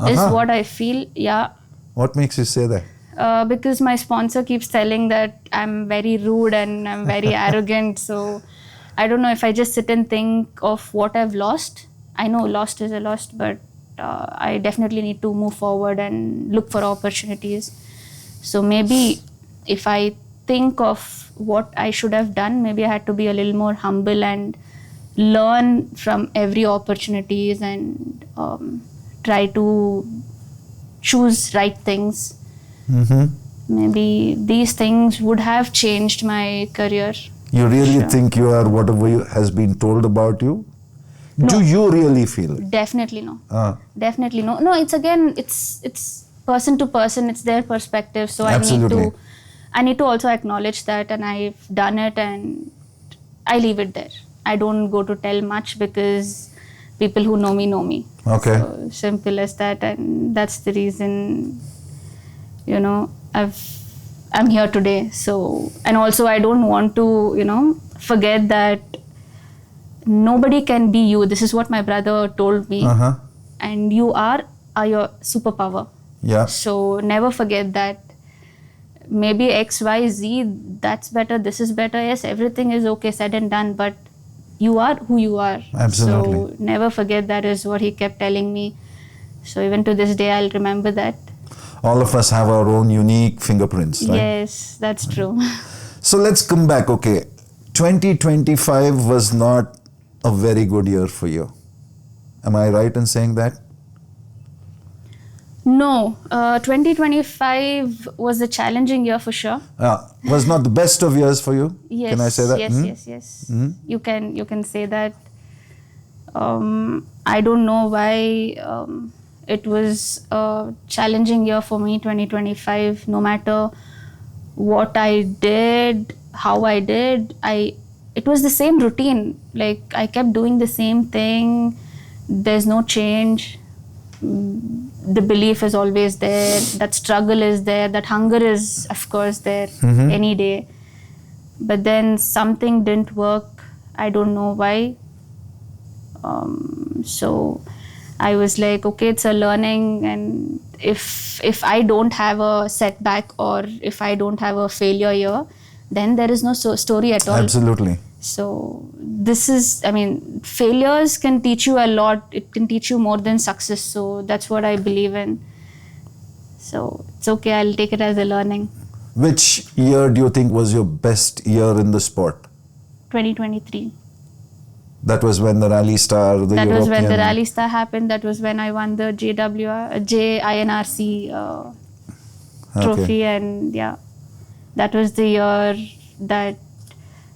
is what I feel, yeah. What makes you say that? Because my sponsor keeps telling that I'm very rude and I'm very arrogant. So I don't know, if I just sit and think of what I've lost. I know lost is a loss, but I definitely need to move forward and look for opportunities. So maybe if I think of what I should have done, maybe I had to be a little more humble and learn from every opportunities and try to choose right things. Maybe these things would have changed my career. You really think you are whatever has been told about you? No. Do you really feel it? Definitely no. Definitely no. No, it's person to person. It's their perspective. So Absolutely. I need to also acknowledge that, and I've done it, and I leave it there. I don't go to tell much because people who know me know me. Okay. So simple as that, and that's the reason. I'm here today. So, and also I don't want to, forget that nobody can be you. This is what my brother told me. And you are your superpower. Yeah. So never forget that. Maybe X, Y, Z, that's better, this is better. Yes, everything is okay, said and done, but you are who you are. Absolutely. So never forget that is what he kept telling me. So even to this day, I'll remember that. All of us have our own unique fingerprints, right? Yes, that's true. So let's come back, okay. 2025 was not a very good year for you. Am I right in saying that? No, 2025 was a challenging year for sure. Was not the best of years for you? Yes, can I say that? Yes. You can say that. I don't know why it was a challenging year for me, 2025. No matter what I did, how I did, it was the same routine. Like I kept doing the same thing. There's no change. The belief is always there. That struggle is there. That hunger is, of course, there any day. But then something didn't work. I don't know why. So I was like, okay, it's a learning, and if I don't have a setback or if I don't have a failure here, then there is no story at all. Absolutely. So failures can teach you a lot. It can teach you more than success. So that's what I believe in. So it's okay, I'll take it as a learning. Which year do you think was your best year in the sport? 2023. That was when the Rally Star, the That European... was when the Rally Star happened. That was when I won the JINRC trophy. And yeah, that was the year that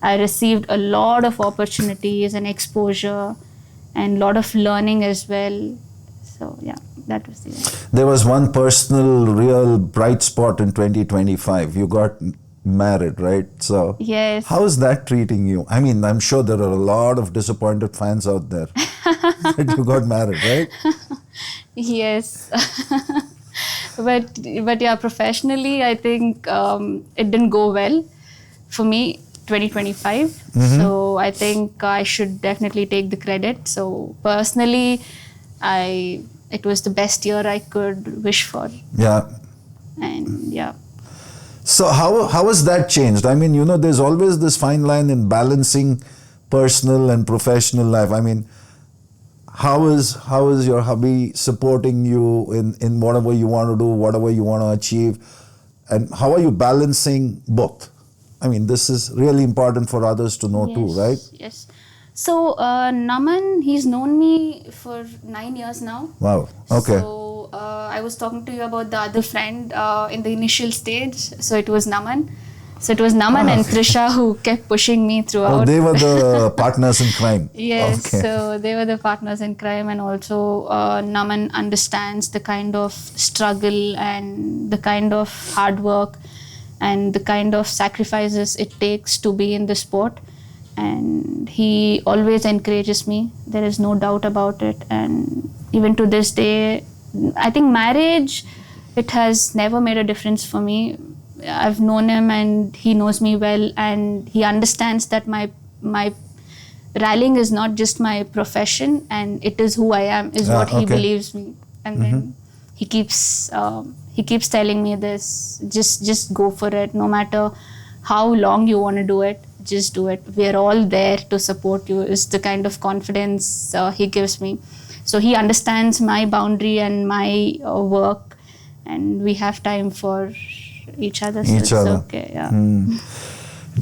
I received a lot of opportunities and exposure and a lot of learning as well. So yeah, that was the year. There was one personal, real bright spot in 2025. You got married, right? So yes. How is that treating you? I mean, I'm sure there are a lot of disappointed fans out there that you got married, right? Yes. but yeah, professionally, I think it didn't go well for me, 2025. So I think I should definitely take the credit. So personally, it was the best year I could wish for. Yeah. And yeah. So how has that changed? I mean, there's always this fine line in balancing personal and professional life. I mean, how is your hubby supporting you in whatever you want to do, whatever you want to achieve? And how are you balancing both? I mean, this is really important for others to know too, right? Yes. So Naman, he's known me for 9 years now. Wow. Okay. So I was talking to you about the other friend in the initial stage. So it was Naman. So it was Naman and Trisha who kept pushing me throughout. Oh, they were the partners in crime. Yes. Okay. So they were the partners in crime, and also Naman understands the kind of struggle and the kind of hard work and the kind of sacrifices it takes to be in the sport. and he always encourages me. There is no doubt about it. And even to this day, I think marriage, it has never made a difference for me. I've known him and he knows me well, and he understands that my rallying is not just my profession, and it is who I am, is what he believes me. And then he keeps telling me this, just go for it, no matter how long you want to do it, just do it. We're all there to support you, is the kind of confidence he gives me. So he understands my boundary and my work, and we have time for each other. So it's okay, yeah.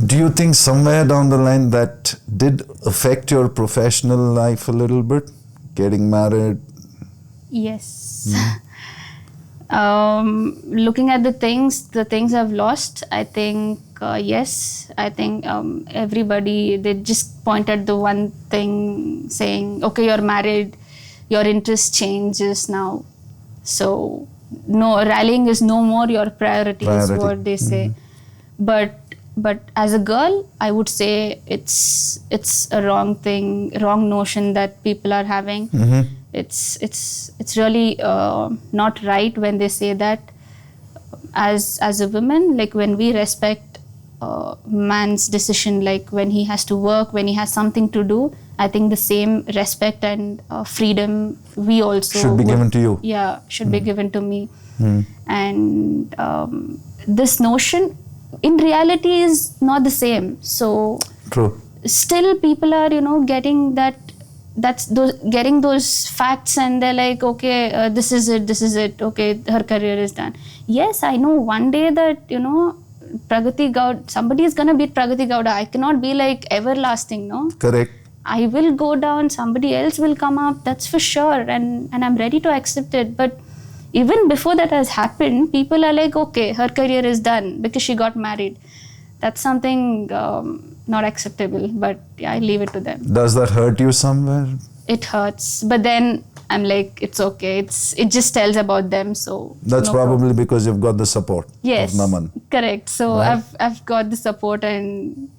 Do you think somewhere down the line that did affect your professional life a little bit? Getting married? Yes. Looking at the things I've lost, I think yes. I think everybody, they just point at the one thing, saying, okay, you're married, your interest changes now. So no, rallying is no more your priority. Is what they say. But as a girl, I would say it's a wrong thing, wrong notion that people are having. It's really not right when they say that. As a woman, like when we respect man's decision, like when he has to work, when he has something to do, I think the same respect and freedom we also should be given to you. Yeah, should be given to me. And this notion in reality is not the same. So true. Still people are, getting getting those facts, and they're like, okay, this is it, okay, her career is done. Yes, I know one day that, Pragathi Gowda, somebody is gonna beat Pragathi Gowda. I cannot be like everlasting, no? Correct. I will go down, somebody else will come up, that's for sure, and I'm ready to accept it. But even before that has happened, people are like, okay, her career is done because she got married. That's something not acceptable, but yeah, I leave it to them. Does that hurt you somewhere? It hurts, but then I'm like, it's okay. It just tells about them, so that's probably because you've got the support of Naman. Correct. So right? I've got the support, and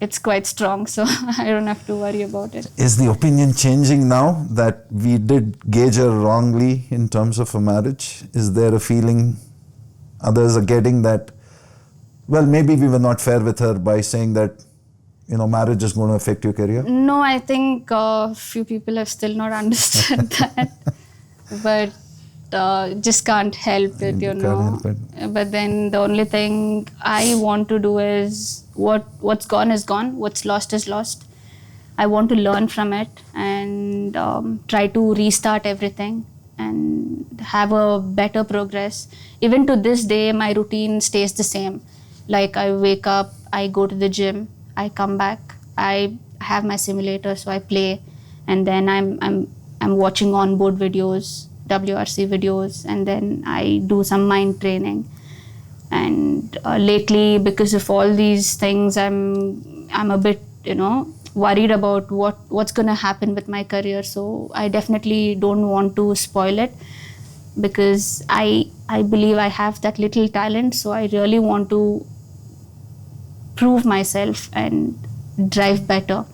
it's quite strong, so I don't have to worry about it. Is the opinion changing now that we did gauge her wrongly in terms of a marriage? Is there a feeling others are getting that, well, maybe we were not fair with her by saying that, marriage is going to affect your career? No, I think a few people have still not understood that. But just can't help it, Can't help it. But then the only thing I want to do is what's gone is gone, what's lost is lost. I want to learn from it and try to restart everything and have a better progress. Even to this day, my routine stays the same. Like I wake up, I go to the gym, I come back, I have my simulator, so I play, and then I'm watching onboard videos, WRC videos, and then I do some mind training. And lately, because of all these things, I'm a bit, worried about what's gonna happen with my career. So I definitely don't want to spoil it, because I believe I have that little talent. So I really want to prove myself and drive better.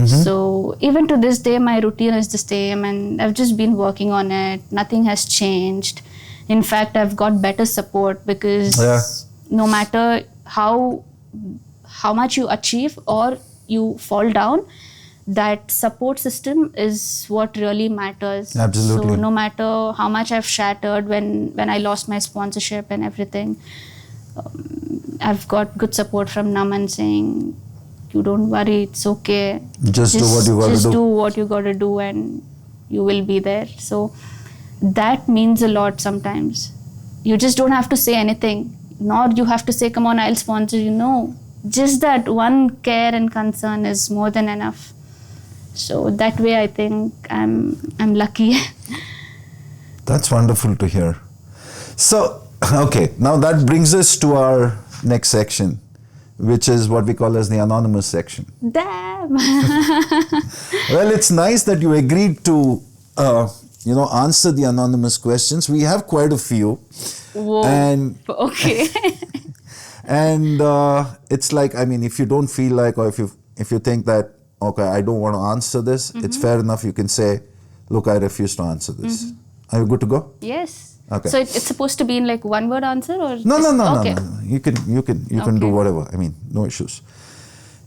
So even to this day, my routine is the same, and I've just been working on it. Nothing has changed. In fact, I've got better support, because no matter how much you achieve or you fall down, that support system is what really matters. Absolutely. So no matter how much I've shattered when I lost my sponsorship and everything, I've got good support from Naman saying, you don't worry, it's okay. Just do what you got to do. Just do what you got to do, and you will be there. So that means a lot sometimes. You just don't have to say anything, nor you have to say, come on, I'll sponsor you. No, just that one care and concern is more than enough. So that way, I think I'm lucky. That's wonderful to hear. So, okay, now that brings us to our next section, which is what we call as the anonymous section. Damn! Well, it's nice that you agreed to, answer the anonymous questions. We have quite a few. Whoa. And okay. and it's like, if you don't feel like, or if you if you think that, okay, I don't want to answer this, it's fair enough. You can say, look, I refuse to answer this. Are you good to go? Yes. Okay. So it's supposed to be in like one word answer or? No. Okay. You can do whatever. I mean, no issues.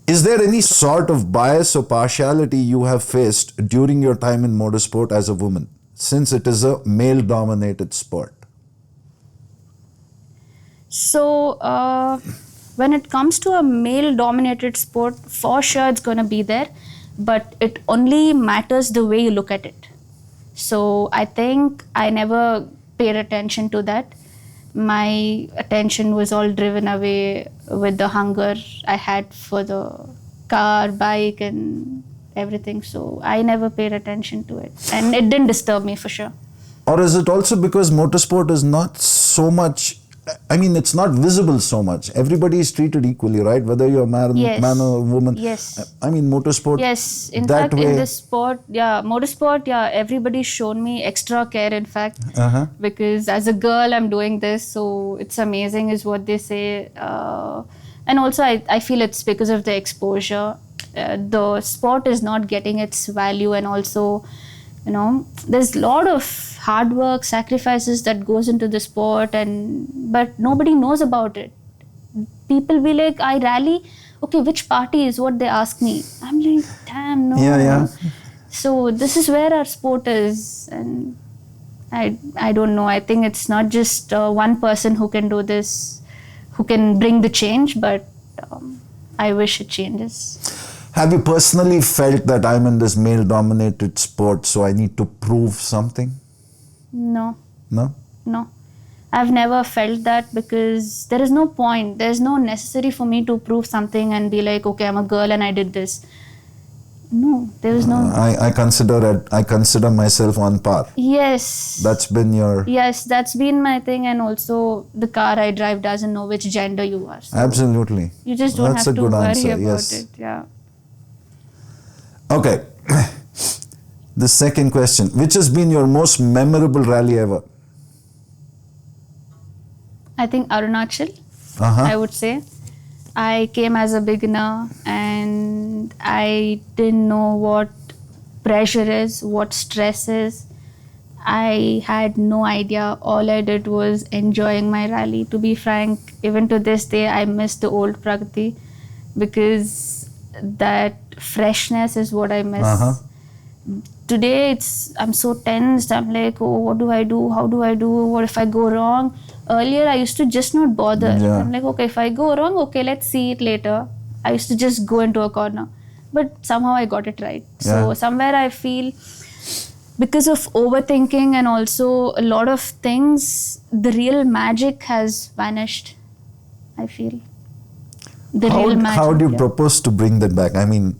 Is there any sort of bias or partiality you have faced during your time in motorsport as a woman, since it is a male-dominated sport? So, when it comes to a male-dominated sport, for sure it's going to be there, but it only matters the way you look at it. So, I think I never paid attention to that. My attention was all driven away with the hunger I had for the car, bike, and everything. So, I never paid attention to it, and it didn't disturb me for sure. Or is it also because motorsport is not so much, I mean, it's not visible so much. Everybody is treated equally, right? Whether you're a man or a woman. Yes. I mean, motorsport. Yes. In fact, in this sport, motorsport, everybody's shown me extra care, in fact. Because as a girl, I'm doing this, so it's amazing, is what they say. And also, I feel it's because of the exposure. The sport is not getting its value, and also, there's a lot of hard work, sacrifices that goes into the sport, but nobody knows about it. People be like, I rally, okay, which party is what they ask me. I'm like, damn, no. Yeah. So this is where our sport is, and I don't know. I think it's not just one person who can do this, who can bring the change, but I wish it changes. Have you personally felt that I'm in this male-dominated sport, so I need to prove something? No. No? No. I've never felt that, because there is no point. There's no necessary for me to prove something and be like, okay, I'm a girl and I did this. No, there is no. I consider myself on par. Yes. That's been your. Yes, that's been my thing, and also the car I drive doesn't know which gender you are. So Absolutely. you just don't That's have a to good worry answer. about Yes. it. Yeah. Okay. The second question, which has been your most memorable rally ever? I think Arunachal, I would say. I came as a beginner and I didn't know what pressure is, what stress is. I had no idea. All I did was enjoying my rally. To be frank, even to this day, I miss the old Pragathi, because that freshness is what I miss. Today, I'm so tensed. I'm like, oh, what do I do? How do I do? What if I go wrong? Earlier, I used to just not bother. Yeah. I'm like, okay, if I go wrong, okay, let's see it later. I used to just go into a corner. But somehow I got it right. So somewhere I feel, because of overthinking and also a lot of things, the real magic has vanished, I feel. How do you propose to bring that back? I mean,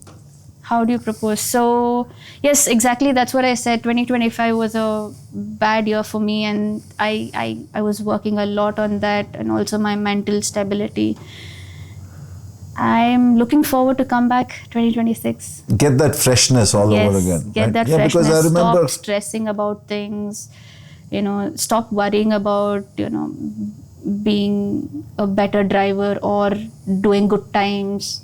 how do you propose? So, yes, exactly. That's what I said. 2025 was a bad year for me, and I was working a lot on that, and also my mental stability. I'm looking forward to come back 2026. Get that freshness all over again. Get right? that freshness. Because I remember Stop stressing about things. Stop worrying about, being a better driver or doing good times.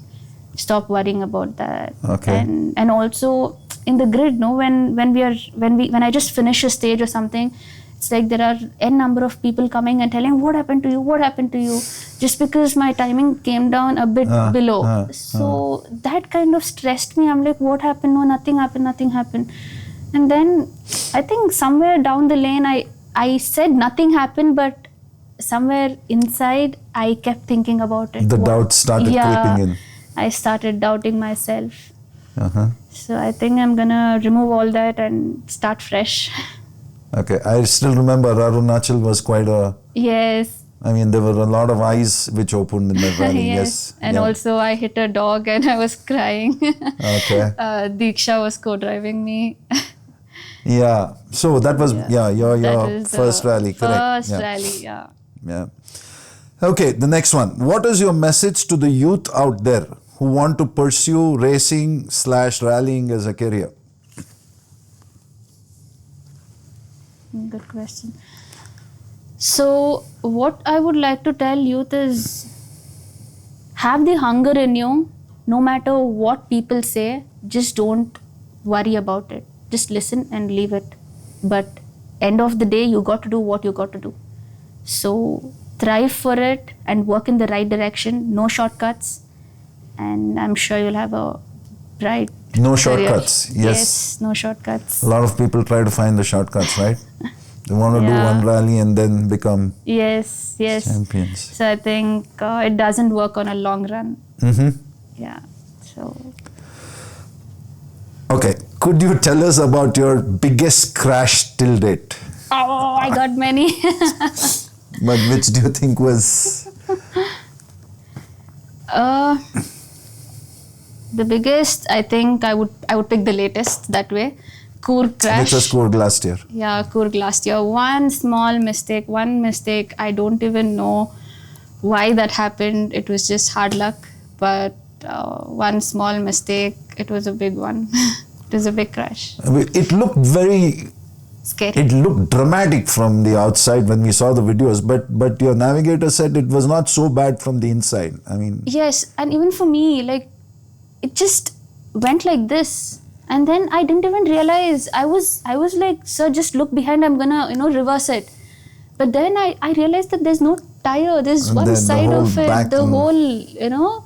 Stop worrying about that. Okay. And also in the grid, when I just finish a stage or something, it's like there are n number of people coming and telling, what happened to you, just because my timing came down a bit below. So that kind of stressed me. I'm like, what happened? No, nothing happened. And then I think somewhere down the lane, I said nothing happened, but somewhere inside I kept thinking about it. The doubts started creeping in. I started doubting myself. So I think I'm gonna remove all that and start fresh. Okay, I still remember Arunachal was quite a... Yes. I mean, there were a lot of eyes which opened in that rally. Yes. And also I hit a dog and I was crying. Okay. Diksha was co-driving me. Yeah. So that was your first rally, correct? First rally, yeah. Yeah. Okay, the next one. What is your message to the youth out there who want to pursue racing/rallying as a career? Good question. So, what I would like to tell youth is, have the hunger in you, no matter what people say, just don't worry about it. Just listen and leave it. But end of the day, you got to do what you got to do. So thrive for it and work in the right direction. No shortcuts. And I'm sure you'll have a bright No career. shortcuts. Yes, no shortcuts. A lot of people try to find the shortcuts, right? They want to do Yeah. one rally and then become Yes. champions. So I think it doesn't work on a long run. Mm-hmm. Yeah. So. Okay. Could you tell us about your biggest crash till date? Oh, I got many. But which do you think was? The biggest, I think I would pick the latest that way. Coorg crash. Which was Coorg last year. Yeah, Coorg last year. One mistake. I don't even know why that happened. It was just hard luck. But one small mistake, it was a big one. It was a big crash. I mean, it looked very Scary. It looked dramatic from the outside when we saw the videos, but your navigator said it was not so bad from the inside. I mean, yes, and even for me, like, it just went like this, and then I didn't even realize. I was like, sir, just look behind. I'm gonna reverse it. But then I realized that there's no tire. There's And one then side the whole of it. back The and- whole,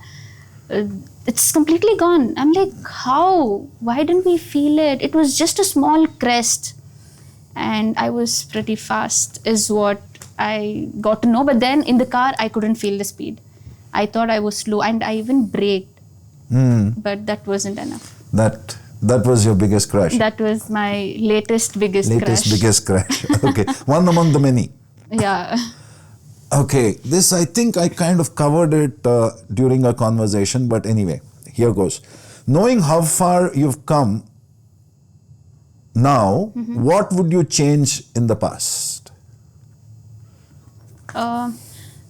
it's completely gone. I'm like, how? Why didn't we feel it? It was just a small crest. And I was pretty fast, is what I got to know. But then in the car, I couldn't feel the speed. I thought I was slow, and I even braked. But that wasn't enough. that was your biggest crash. That was my biggest crash. Biggest crash. Okay, one among the many. Yeah. Okay, this I think I kind of covered it during our conversation, but anyway, here goes. Knowing how far you've come now, what would you change in the past?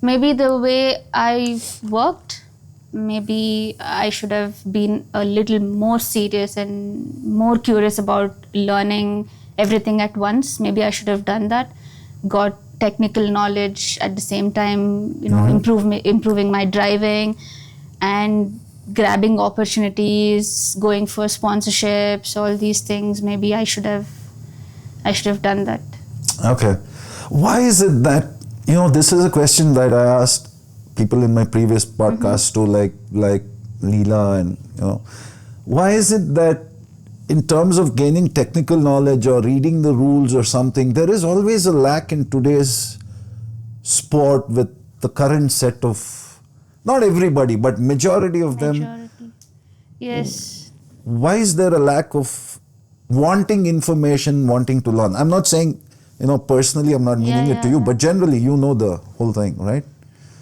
Maybe the way I worked. Maybe I should have been a little more serious and more curious about learning everything at once. Maybe I should have done that. Got technical knowledge at the same time, improving my driving and grabbing opportunities, going for sponsorships, all these things. Maybe I should have done that. Okay. Why is it that, this is a question that I asked people in my previous podcast too, like Leela and, why is it that in terms of gaining technical knowledge or reading the rules or something, there is always a lack in today's sport with the current set of, not everybody, but majority of them. Majority. Yes. Why is there a lack of wanting information, wanting to learn? I'm not saying, personally, I'm not meaning it to you, but generally, the whole thing, right?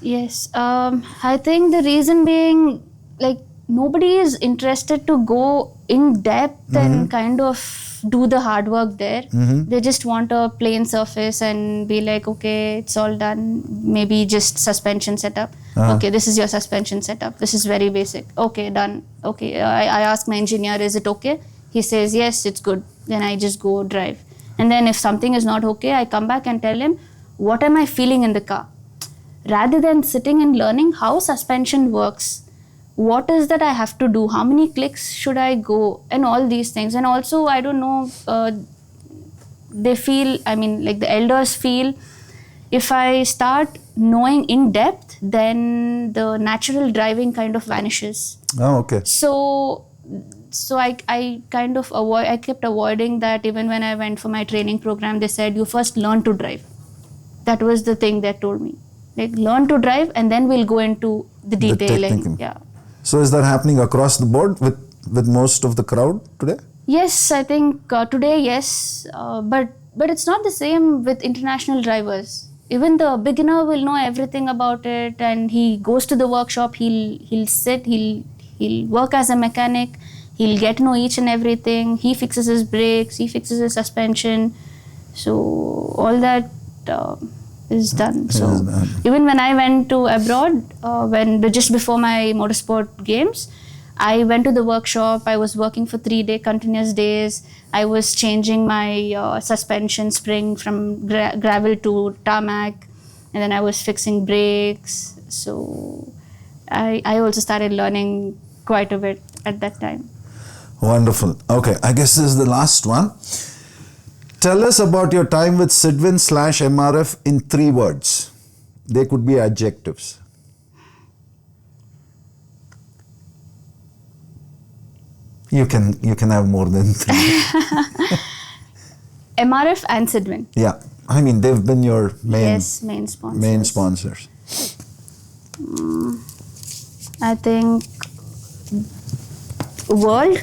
Yes. I think the reason being, like, nobody is interested to go in depth and kind of do the hard work there. They just want a plain surface and be like, okay, it's all done. Maybe just suspension setup. Okay, this is your suspension setup. This is very basic. Okay, done. Okay, I ask my engineer, is it okay? He says, yes, it's good. Then I just go drive. And then if something is not okay, I come back and tell him, what am I feeling in the car? Rather than sitting and learning how suspension works, what is that I have to do? How many clicks should I go? And all these things. And also, I don't know, they feel, like the elders feel, if I start knowing in depth, then the natural driving kind of vanishes. Oh, okay. So I kind of I kept avoiding that. Even when I went for my training program, they said, you first learn to drive. That was the thing they told me. Like, learn to drive and then we'll go into the detailing. Yeah. So is that happening across the board with most of the crowd today? Yes, I think today, yes. But it's not the same with international drivers. Even the beginner will know everything about it, and he goes to the workshop, he'll sit, he'll work as a mechanic, he'll get to know each and everything. He fixes his brakes, he fixes his suspension. So all that is done. So even when I went to abroad, just before my motorsport games, I went to the workshop. I was working for 3 continuous days. I was changing my suspension spring from gravel to tarmac, and then I was fixing brakes. So I also started learning quite a bit at that time. Wonderful. Okay, I guess this is the last one. Tell us about your time with Sidwin/MRF in 3 words. They could be adjectives. You can have more than 3. MRF and Sidwin. Yeah, I mean they've been your main sponsors. Main sponsors. I think world,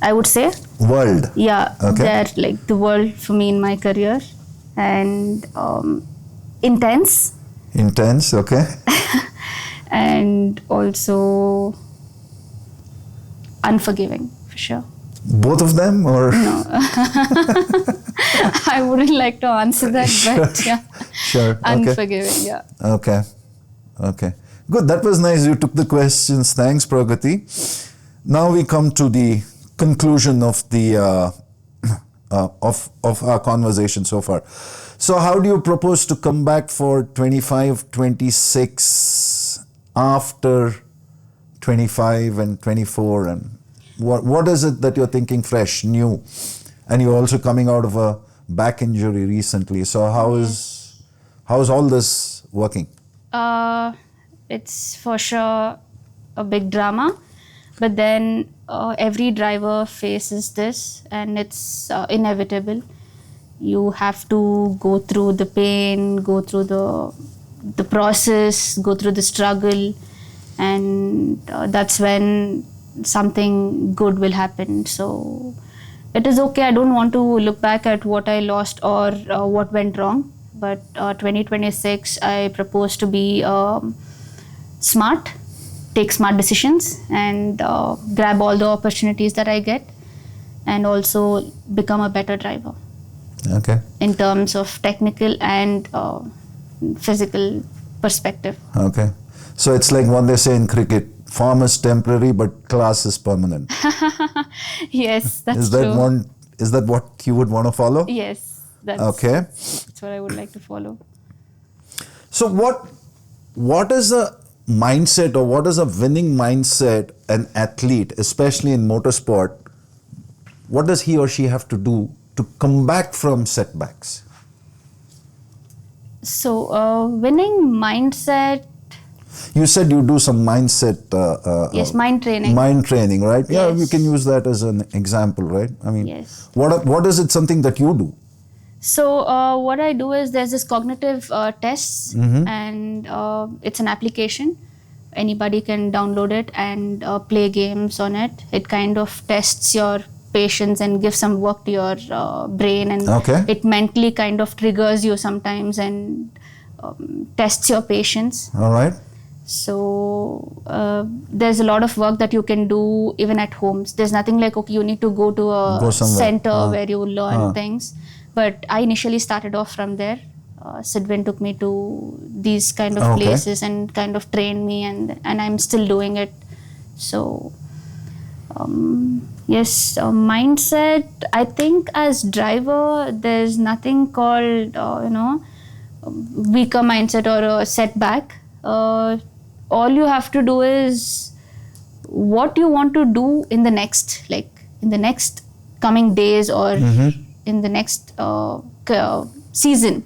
I would say. World. Yeah, okay. They're like the world for me in my career. And intense. Intense, okay. And also unforgiving, for sure. Both of them, or? No. I wouldn't like to answer that, but yeah. Sure. Okay. Unforgiving, yeah. Okay. Okay. Good. That was nice. You took the questions. Thanks, Pragathi. Now we come to the conclusion of the of our conversation so far. So, how do you propose to come back for 25, 26 after 25 and 24, and what is it that you're thinking fresh, new, and you're also coming out of a back injury recently? So, how is all this working? It's for sure a big drama, but then every driver faces this, and it's inevitable. You have to go through the pain, go through the process, go through the struggle, and that's when something good will happen. So it is okay. I don't want to look back at what I lost or what went wrong, but 2026 I propose to be smart, take smart decisions, and grab all the opportunities that I get, and also become a better driver. Okay. In terms of technical and physical perspective. Okay. So it's like what they say in cricket, form is temporary but class is permanent. Yes, that's true. Is that what you would want to follow? Yes. That's what I would like to follow. So what is a mindset, or what is a winning mindset an athlete, especially in motorsport, what does he or she have to do to come back from setbacks? So, winning mindset. You said you do some mindset. Yes, mind training. Mind training, right? Yes. Yeah, you can use that as an example, right? I mean, yes. What is it something that you do? So, what I do is there's this cognitive tests, and it's an application. Anybody can download it and play games on it. It kind of tests your patience and gives some work to your brain, and it mentally kind of triggers you sometimes and tests your patience. All right. So there's a lot of work that you can do even at homes. There's nothing like, okay, you need to go to a center where you learn things. But I initially started off from there. Sidwin took me to these kind of places and kind of trained me, and I'm still doing it. So yes, mindset. I think as driver, there's nothing called weaker mindset or a setback. All you have to do is what you want to do in the next coming days, or in the next season.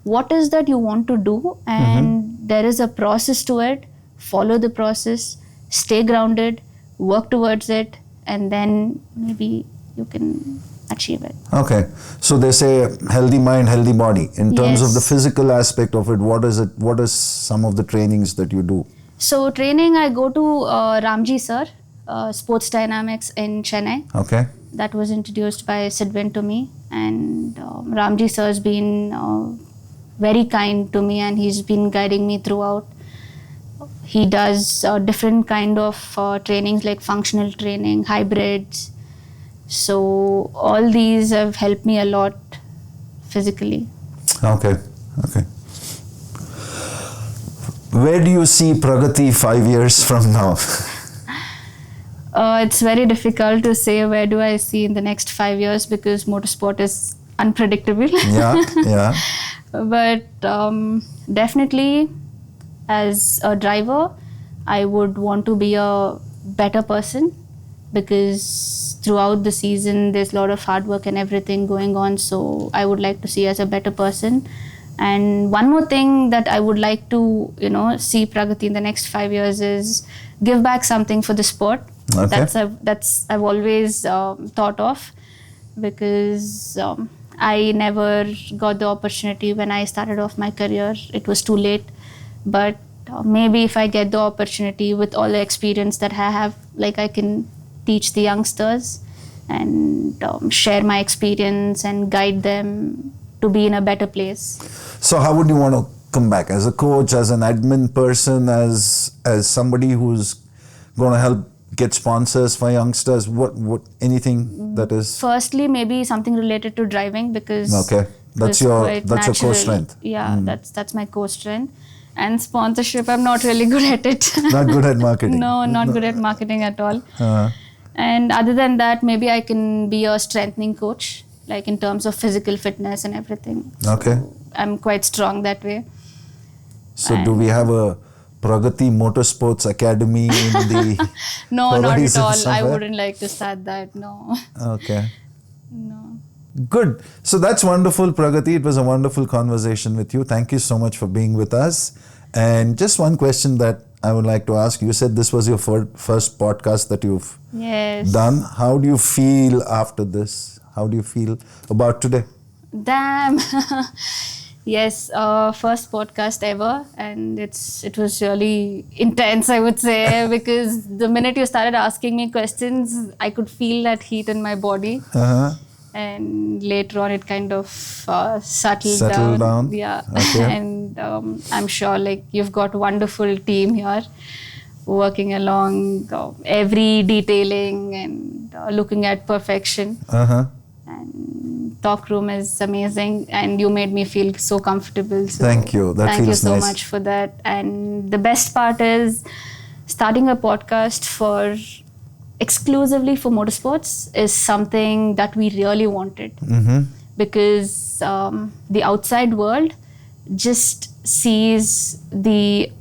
What is that you want to do, and there is a process to it. Follow the process, stay grounded, work towards it, and then maybe you can achieve it. Okay. So they say healthy mind, healthy body. In terms of the physical aspect of it, what is some of the trainings that you do? So training, I go to Ramji sir, Sports Dynamics in Chennai. Okay. That was introduced by Sidwin to me, and Ramji sir has been very kind to me, and he's been guiding me throughout. He does different kind of trainings like functional training, hybrids. So all these have helped me a lot physically. Okay. Where do you see Pragathi 5 years from now? It's very difficult to say where do I see in the next 5 years, because motorsport is unpredictable. Yeah. But definitely as a driver, I would want to be a better person, because throughout the season there's a lot of hard work and everything going on. So I would like to see as a better person. And one more thing that I would like to, see Pragathi in the next 5 years is give back something for the sport. Okay. That's I've always thought of, because I never got the opportunity when I started off my career. It was too late. But maybe if I get the opportunity with all the experience that I have, like I can teach the youngsters and share my experience and guide them to be in a better place. So how would you want to come back? As a coach, as an admin person, as somebody who's going to help get sponsors for youngsters? What anything that is? Firstly, maybe something related to driving, because that's your core strength. Yeah, that's my core strength. And sponsorship, I'm not really good at it. Not good at marketing. No, not good at marketing at all. And other than that, maybe I can be a strengthening coach, like in terms of physical fitness and everything. Okay. So I'm quite strong that way. So do we have a Pragathi Motorsports Academy in the No, not at all. Somewhere? I wouldn't like to start that, no. Okay. No. Good. So that's wonderful, Pragathi. It was a wonderful conversation with you. Thank you so much for being with us. And just one question that I would like to ask. You said this was your first podcast that you've done. How do you feel after this? How do you feel about today? Damn. Yes, first podcast ever, and it was really intense, I would say, because the minute you started asking me questions, I could feel that heat in my body. And later on, it kind of settled down. Yeah. Okay. And I'm sure like you've got a wonderful team here working along every detailing and looking at perfection. And talk room is amazing, and you made me feel so comfortable. So thank you. Thank you so much for that. And the best part is starting a podcast exclusively for motorsports is something that we really wanted, because the outside world just sees the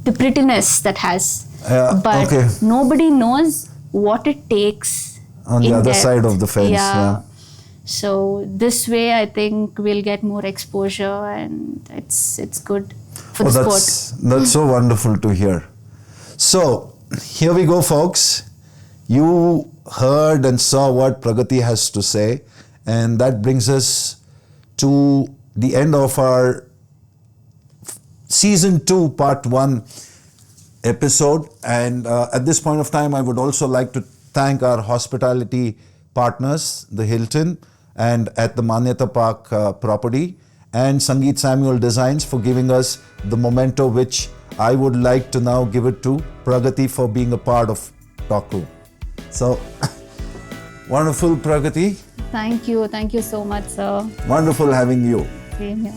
prettiness that has, but nobody knows what it takes on the other side of the fence. Yeah. So this way, I think we'll get more exposure, and it's good for the sport. That's so wonderful to hear. So here we go, folks. You heard and saw what Pragathi has to say, and that brings us to the end of our season 2 part 1 episode. And at this point of time, I would also like to thank our hospitality partners, the Hilton and at the Manyata Park property, and Sangeeth Samuel Designs for giving us the Momento, which I would like to now give it to Pragathi for being a part of Talk Room. So, wonderful, Pragathi. Thank you so much, sir. Wonderful having you. Same here.